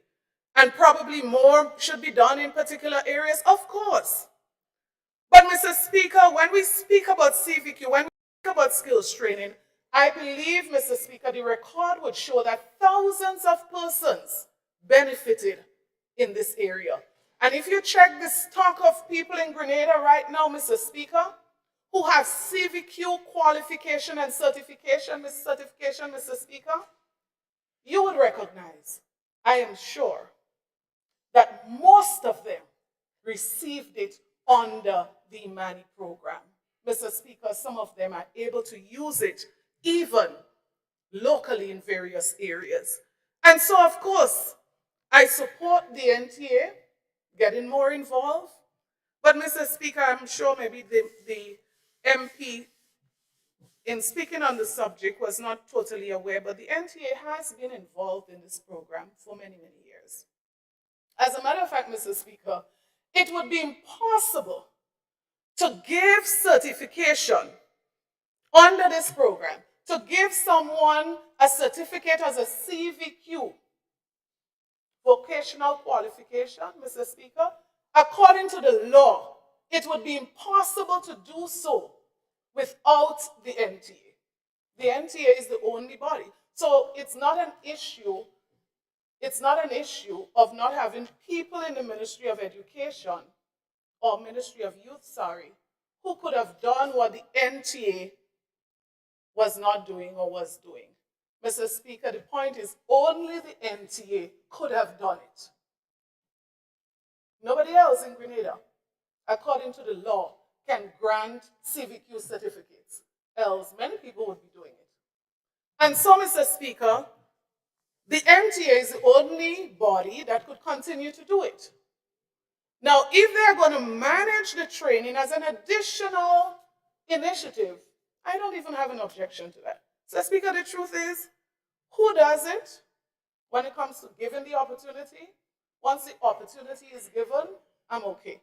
And probably more should be done in particular areas, of course. But Mr. Speaker, when we speak about CVQ, when we speak about skills training, I believe, Mr. Speaker, the record would show that thousands of persons benefited in this area. And if you check the stock of people in Grenada right now, Mr. Speaker, who have CVQ qualification and certification, Mr. Speaker, you would recognize, I am sure, that most of them received it under the Imani program. Mr. Speaker, some of them are able to use it even locally in various areas. And so, of course, I support the NTA getting more involved. But, Mr. Speaker, I'm sure maybe the MP in speaking on the subject was not totally aware, but the NTA has been involved in this program for many, many years. As a matter of fact, Mr. Speaker, it would be impossible to give certification under this program, to give someone a certificate as a CVQ, vocational qualification, Mr. Speaker, according to the law, it would be impossible to do so without the NTA. The NTA is the only body. So it's not an issue. It's not an issue of not having people in the Ministry of Education or Ministry of Youth, who could have done what the NTA was not doing or was doing. Mr. Speaker, the point is only the NTA could have done it. Nobody else in Grenada, according to the law, can grant CVQ certificates. Else, many people would be doing it. And so, Mr. Speaker, the NTA is the only body that could continue to do it. Now, if they're going to manage the training as an additional initiative, I don't even have an objection to that. So, Speaker, the truth is, who does it when it comes to giving the opportunity? Once the opportunity is given, I'm okay.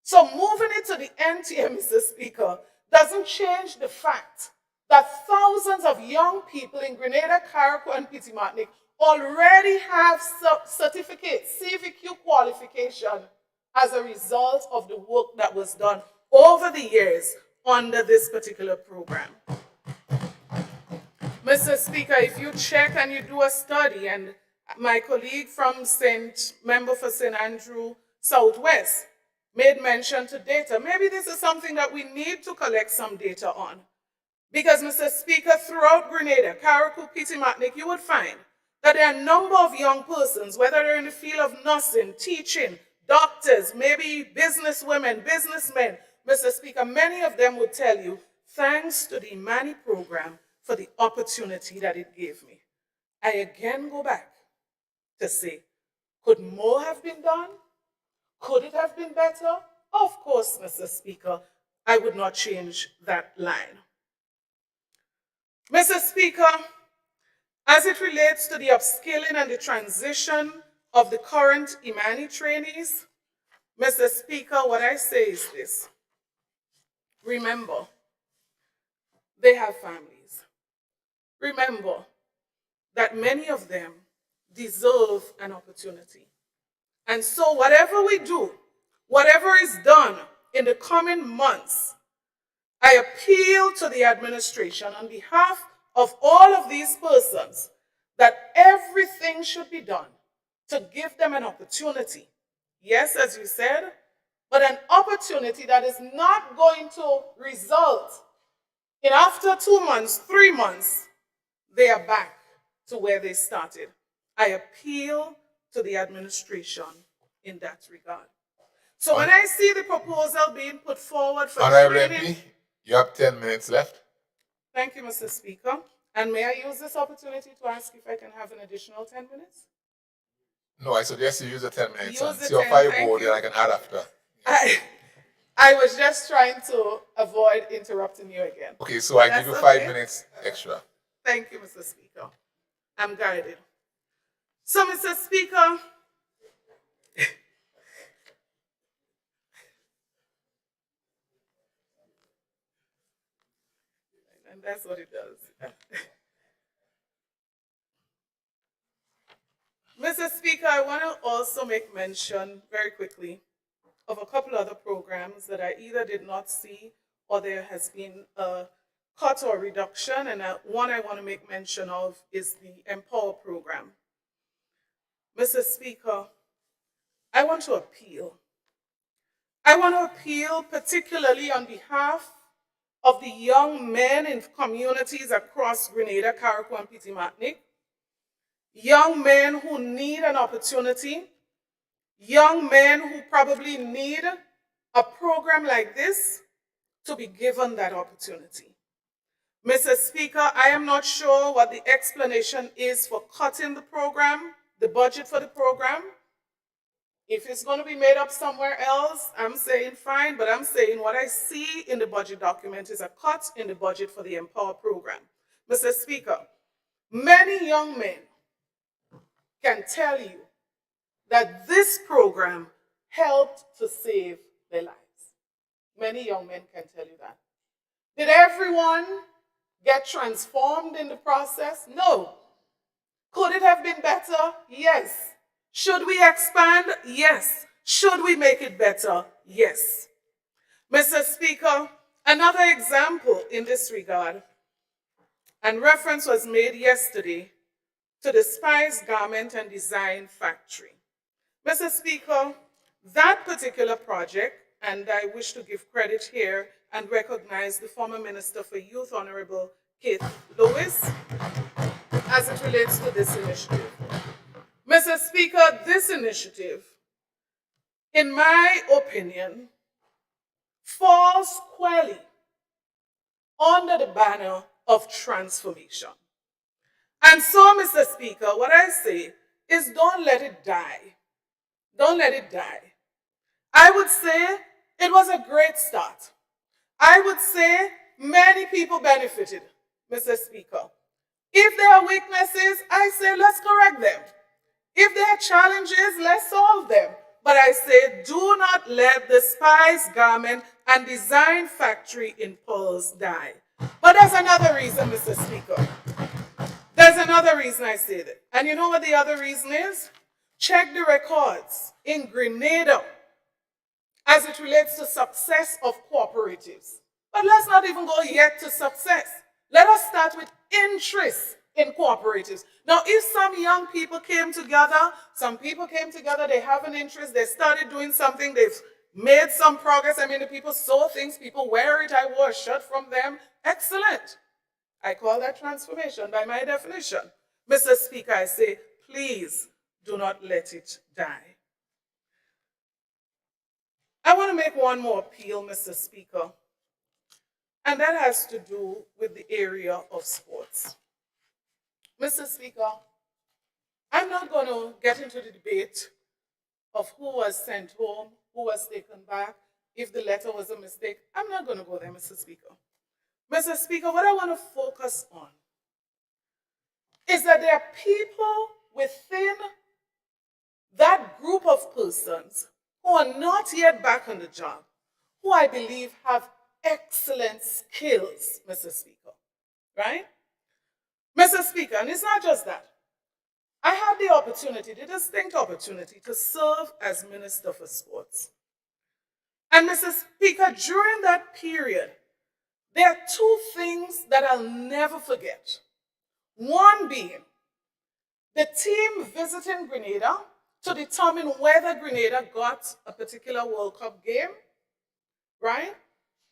So moving it to the NTA, Mr. Speaker, doesn't change the fact that thousands of young people in Grenada, Carriacou, and Petit Martinique already have certificates, CVQ qualification, as a result of the work that was done over the years under this particular program. Mr. Speaker, if you check and you do a study, and my colleague from member for St. Andrew Southwest made mention to data, maybe this is something that we need to collect some data on. Because, Mr. Speaker, throughout Grenada, Carriacou, Petit Martinique, you would find that there are a number of young persons, whether they're in the field of nursing, teaching, doctors, maybe businesswomen, businessmen, Mr. Speaker, many of them would tell you, thanks to the Imani program for the opportunity that it gave me. I again go back to say, could more have been done? Could it have been better? Of course, Mr. Speaker, I would not change that line. Mr. Speaker, as it relates to the upskilling and the transition of the current Imani trainees, Mr. Speaker, what I say is this. Remember, they have families. Remember that many of them deserve an opportunity. And so whatever we do, whatever is done in the coming months, I appeal to the administration on behalf of all of these persons that everything should be done to give them an opportunity. Yes, as you said, but an opportunity that is not going to result in after 2 months, 3 months, they are back to where they started. I appeal to the administration in that regard. So when I see the proposal being put forward for Honorable training, MP, you have 10 minutes left. thank you, Mr. Speaker. And may I use this opportunity to ask if I can have an additional 10 minutes? No, I suggest you use the 10 minutes. Use the See how 10, far you thank go, you. then I can add after. I was just trying to avoid interrupting you again. Okay, so I That's give you 5 okay. minutes extra. Thank you, Mr. Speaker. I'm guided. So, Mr. Speaker, and that's what it does. Mr. Speaker, I want to also make mention very quickly of a couple other programs that I either did not see or there has been a cut or reduction, and one I want to make mention of is the Empower program. Mr. Speaker, I want to appeal. I want to appeal particularly on behalf of the young men in communities across Grenada, Carriacou, and Petit Martinique, young men who need an opportunity, young men who probably need a program like this to be given that opportunity. Mr. Speaker, I am not sure what the explanation is for cutting the program, the budget for the program. If it's going to be made up somewhere else, I'm saying fine, but I'm saying what I see in the budget document is a cut in the budget for the Empower program. Mr. Speaker, many young men can tell you that this program helped to save their lives. Many young men can tell you that. Did everyone get transformed in the process? No. Could it have been better? Yes. Should we expand? Yes. Should we make it better? Yes. Mr. Speaker, another example in this regard, and reference was made yesterday to the Spice Garment and Design Factory. Mr. Speaker, that particular project, and I wish to give credit here and recognize the former Minister for Youth, Honorable Keith Lewis, as it relates to this initiative. Mr. Speaker, this initiative, in my opinion, falls squarely under the banner of transformation. And so, Mr. Speaker, what I say is don't let it die. Don't let it die. I would say it was a great start. I would say many people benefited, Mr. Speaker. If there are weaknesses, I say let's correct them. If there are challenges, let's solve them. But I say do not let the Spice Garment and Design Factory in Pearls die. But there's another reason, Mr. Speaker. There's another reason I say that. And you know what the other reason is? Check the records in Grenada as it relates to success of cooperatives. But let's not even go yet to success. Let us start with interest in cooperatives. Now, if some young people came together, they have an interest, they started doing something, they've made some progress. I mean, the people sew things, people wear it, I wore a shirt from them. Excellent. I call that transformation by my definition. Mr. Speaker, I say, please do not let it die. I want to make one more appeal, Mr. Speaker, and that has to do with the area of sports. Mr. Speaker, I'm not going to get into the debate of who was sent home, who was taken back, if the letter was a mistake. I'm not going to go there, Mr. Speaker. Mr. Speaker, what I want to focus on is that there are people within that group of persons who are not yet back on the job, who I believe have excellent skills, Mr. Speaker, right? Mr. Speaker, and it's not just that. I had the opportunity, the distinct opportunity, to serve as Minister for Sports. And Mr. Speaker, during that period, there are two things that I'll never forget. One being the team visiting Grenada to determine whether Grenada got a particular World Cup game, right?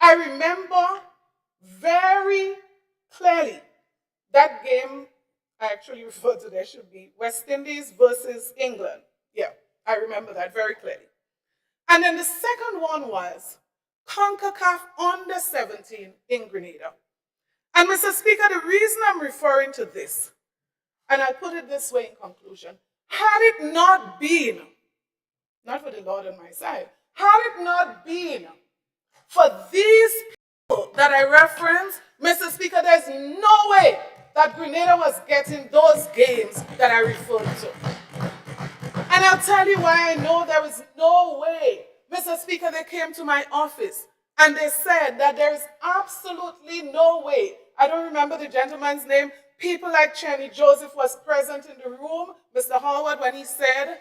I remember very clearly that game. I actually refer to, there should be West Indies versus England. Yeah, I remember that very clearly. And then the second one was CONCACAF Under 17 in Grenada. And Mr. Speaker, the reason I'm referring to this, and I'll put it this way in conclusion, had it not been, not for the Lord on my side, had it not been for these people that I reference, Mr. Speaker, there's no way that Grenada was getting those games that I referred to. And I'll tell you why I know there is no way. Mr. Speaker, they came to my office and they said that there is absolutely no way. I don't remember the gentleman's name. People like Cheney Joseph was present in the room, Mr. Howard, when he said,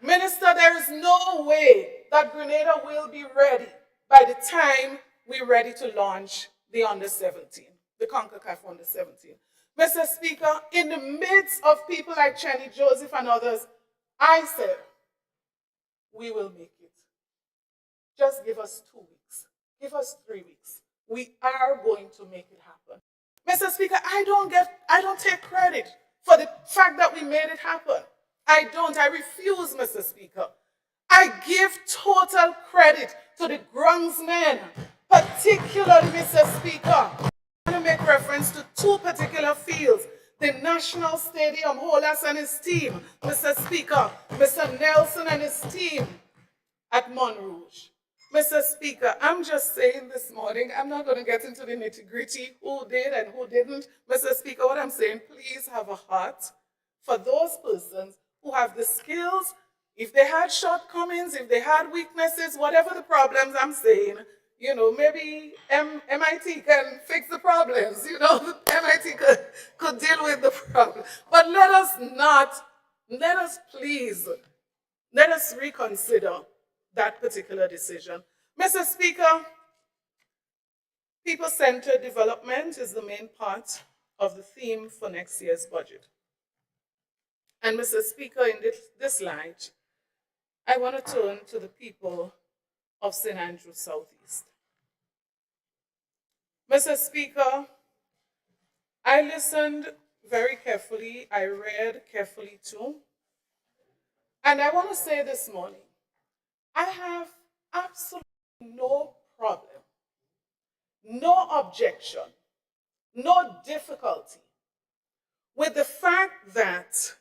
Minister, there is no way that Grenada will be ready by the time we're ready to launch the Under 17, the CONCACAF Under 17. Mr. Speaker, in the midst of people like Cheney Joseph and others, I said, we will make it. Just give us 2 weeks. Give us 3 weeks. We are going to make it happen. Mr. Speaker, I don't take credit for the fact that we made it happen. I refuse, Mr. Speaker. I give total credit to the groundsmen, particularly, Mr. Speaker. I want to make reference to two particular fields. The National Stadium, Holas and his team, Mr. Speaker, Mr. Nelson and his team at Montrouge. Mr. Speaker, I'm just saying this morning, I'm not going to get into the nitty-gritty, who did and who didn't. Mr. Speaker, what I'm saying, please have a heart for those persons who have the skills. If they had shortcomings, if they had weaknesses, whatever the problems, I'm saying, maybe MIT can fix the problems, MIT could deal with the problem. But let us reconsider that particular decision. Mr. Speaker, people-centered development is the main part of the theme for next year's budget. And Mr. Speaker, in this light, I want to turn to the people of St. Andrew Southeast. Mr. Speaker, I listened very carefully. I read carefully too. And I want to say this morning, I have absolutely no problem, no objection, no difficulty with the fact that,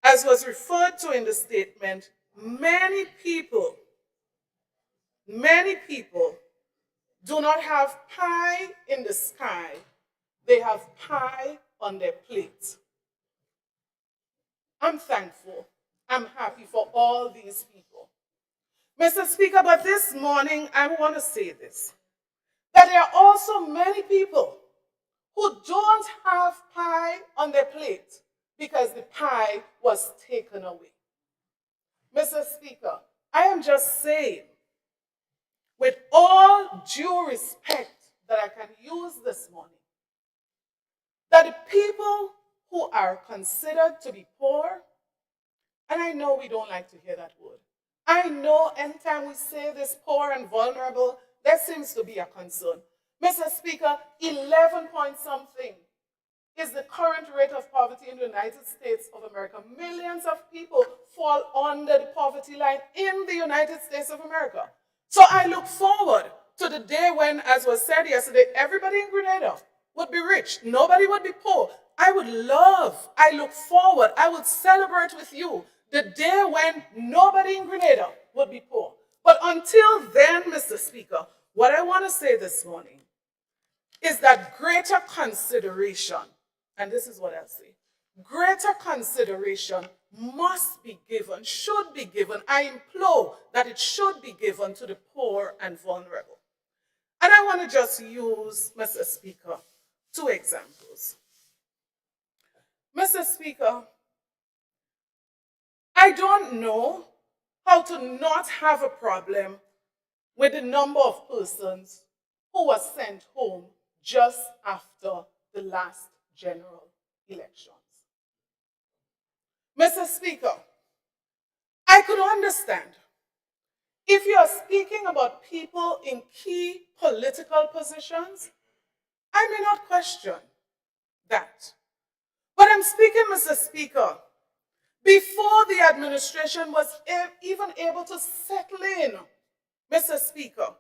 as was referred to in the statement, many people do not have pie in the sky, they have pie on their plate. I'm thankful, I'm happy for all these people. Mr. Speaker, but this morning I want to say this, that there are also many people who don't have pie on their plate because the pie was taken away. Mr. Speaker, I am just saying, with all due respect that I can use this morning, that the people who are considered to be poor, and I know we don't like to hear that word. I know anytime we say this, poor and vulnerable, there seems to be a concern. Mr. Speaker, 11 point something is the current rate of poverty in the United States of America. Millions of people fall under the poverty line in the United States of America. So I look forward to the day when, as was said yesterday, everybody in Grenada would be rich. Nobody would be poor. I look forward, I would celebrate with you the day when nobody in Grenada would be poor. But until then, Mr. Speaker, what I want to say this morning is that greater consideration, and this is what I'll say, greater consideration must be given, should be given. I implore that it should be given to the poor and vulnerable. And I want to just use, Mr. Speaker, 2 examples. Mr. Speaker, I don't know how to not have a problem with the number of persons who were sent home just after the last general elections. Mr. Speaker, I could understand if you are speaking about people in key political positions, I may not question that. But I'm speaking, Mr. Speaker, before the administration was even able to settle in, Mr. Speaker,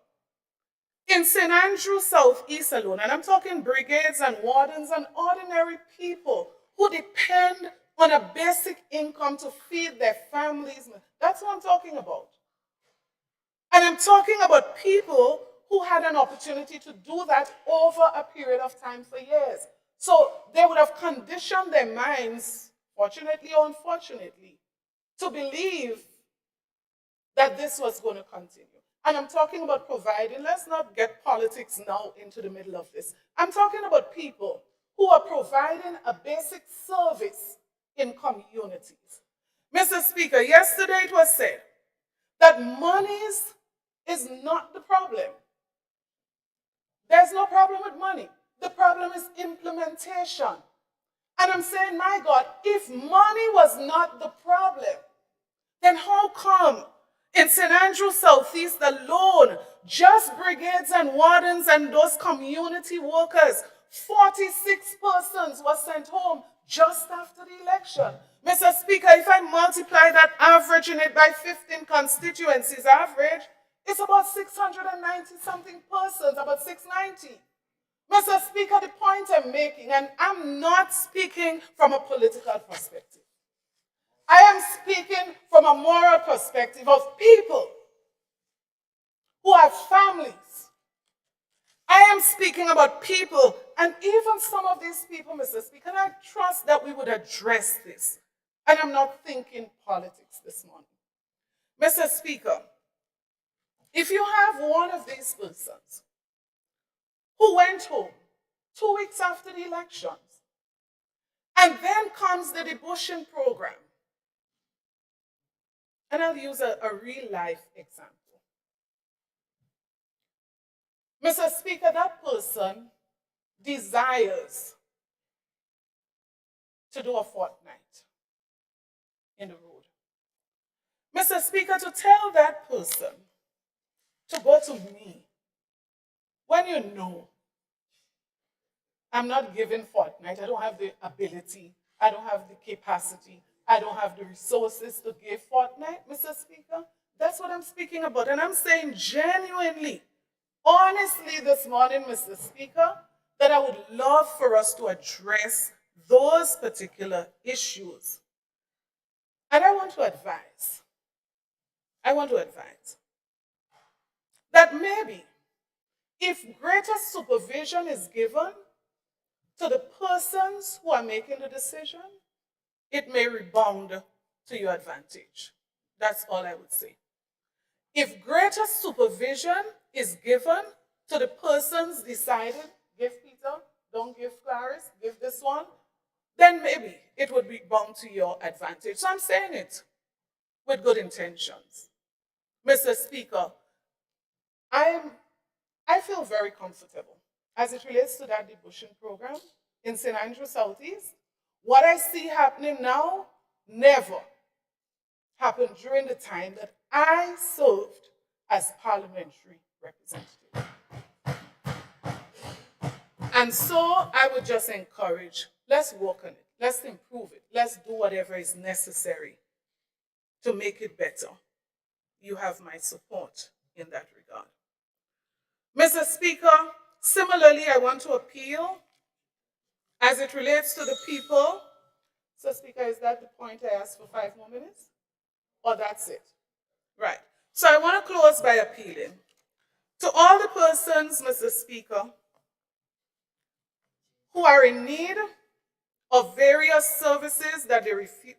in St. Andrew Southeast alone, and I'm talking brigades and wardens and ordinary people who depend on a basic income to feed their families. That's what I'm talking about. And I'm talking about people who had an opportunity to do that over a period of time for years. So they would have conditioned their minds, fortunately or unfortunately, to believe that this was going to continue. And I'm talking about providing, let's not get politics now into the middle of this. I'm talking about people who are providing a basic service in communities. Mr. Speaker, yesterday it was said that monies is not the problem. There's no problem with money. The problem is implementation. And I'm saying, my God, if money was not the problem, then how come in St. Andrew Southeast alone, just brigades and wardens and those community workers, 46 persons were sent home just after the election? Mr. Speaker, if I multiply that, averaging it by 15 constituencies average, it's about 690 something persons, about 690. Mr. Speaker, the point I'm making, and I'm not speaking from a political perspective. I am speaking from a moral perspective of people who have families. I am speaking about people, and even some of these people, Mr. Speaker, and I trust that we would address this. And I'm not thinking politics this morning. Mr. Speaker, if you have one of these persons who went home 2 weeks after the elections, and then comes the debushing program, and I'll use a real-life example. Mr. Speaker, that person desires to do a fortnight in the road. Mr. Speaker, to tell that person to go to me, when you know I'm not giving fortnight, I don't have the ability, I don't have the capacity, I don't have the resources to give fortnight, Mr. Speaker, that's what I'm speaking about. And I'm saying genuinely, honestly this morning, Mr. Speaker, that I would love for us to address those particular issues. And I want to advise that maybe if greater supervision is given to the persons who are making the decision, it may rebound to your advantage. That's all I would say. If greater supervision is given to the persons decided, give Peter, don't give Clarice, give this one, then maybe it would rebound to your advantage. So I'm saying it with good intentions. Mr. Speaker, I feel very comfortable as it relates to that debushing program in St. Andrew Southeast. What I see happening now never happened during the time that I served as parliamentary representative. And so I would just encourage, let's work on it, let's improve it, let's do whatever is necessary to make it better. You have my support in that regard. Mr. Speaker, similarly, I want to appeal as it relates to the people. Mr. Speaker, is that the point I asked for 5 more minutes? Or that's it? Right. So I want to close by appealing to all the persons, Mr. Speaker, who are in need of various services that they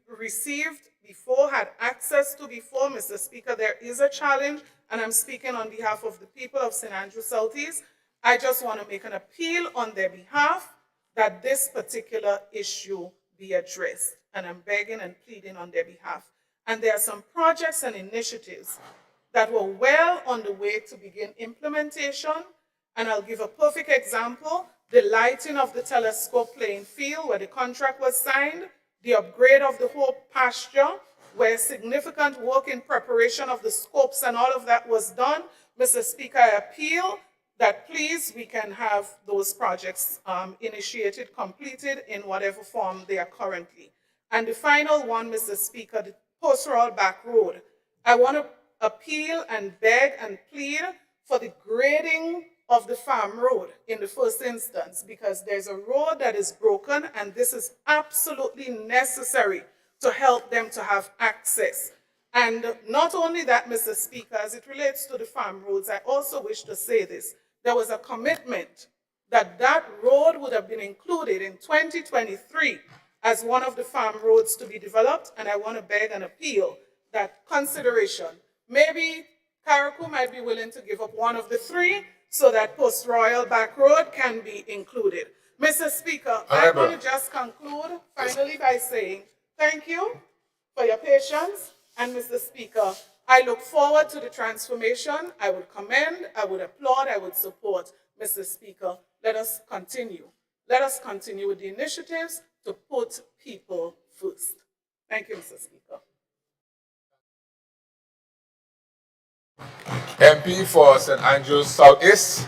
received before, had access to before. Mr. Speaker, there is a challenge, and I'm speaking on behalf of the people of St. Andrew Southeast. I just want to make an appeal on their behalf that this particular issue be addressed, and I'm begging and pleading on their behalf. And there are some projects and initiatives that were well on the way to begin implementation, and I'll give a perfect example: the lighting of the telescope playing field where the contract was signed, the upgrade of the whole pasture where significant work in preparation of the scopes and all of that was done. Mr. Speaker, I appeal that please we can have those projects initiated, completed in whatever form they are currently. And the final one, Mr. Speaker, the Post Royal Back Road. I want to appeal and beg and plead for the grading of the farm road in the first instance, because there's a road that is broken, and this is absolutely necessary to help them to have access. And not only that, Mr. Speaker, as it relates to the farm roads, I also wish to say this. There was a commitment that that road would have been included in 2023 as one of the farm roads to be developed, and I want to beg and appeal that consideration. Maybe Karakou might be willing to give up one of the three so that Post Royal Back Road can be included. Mr. Speaker, I want to just conclude finally by saying thank you for your patience. And Mr. Speaker, I look forward to the transformation. I would commend, I would applaud, I would support. Mr. Speaker, let us continue. Let us continue with the initiatives to put people first. Thank you, Mr. Speaker. MP for St. Andrews Southeast.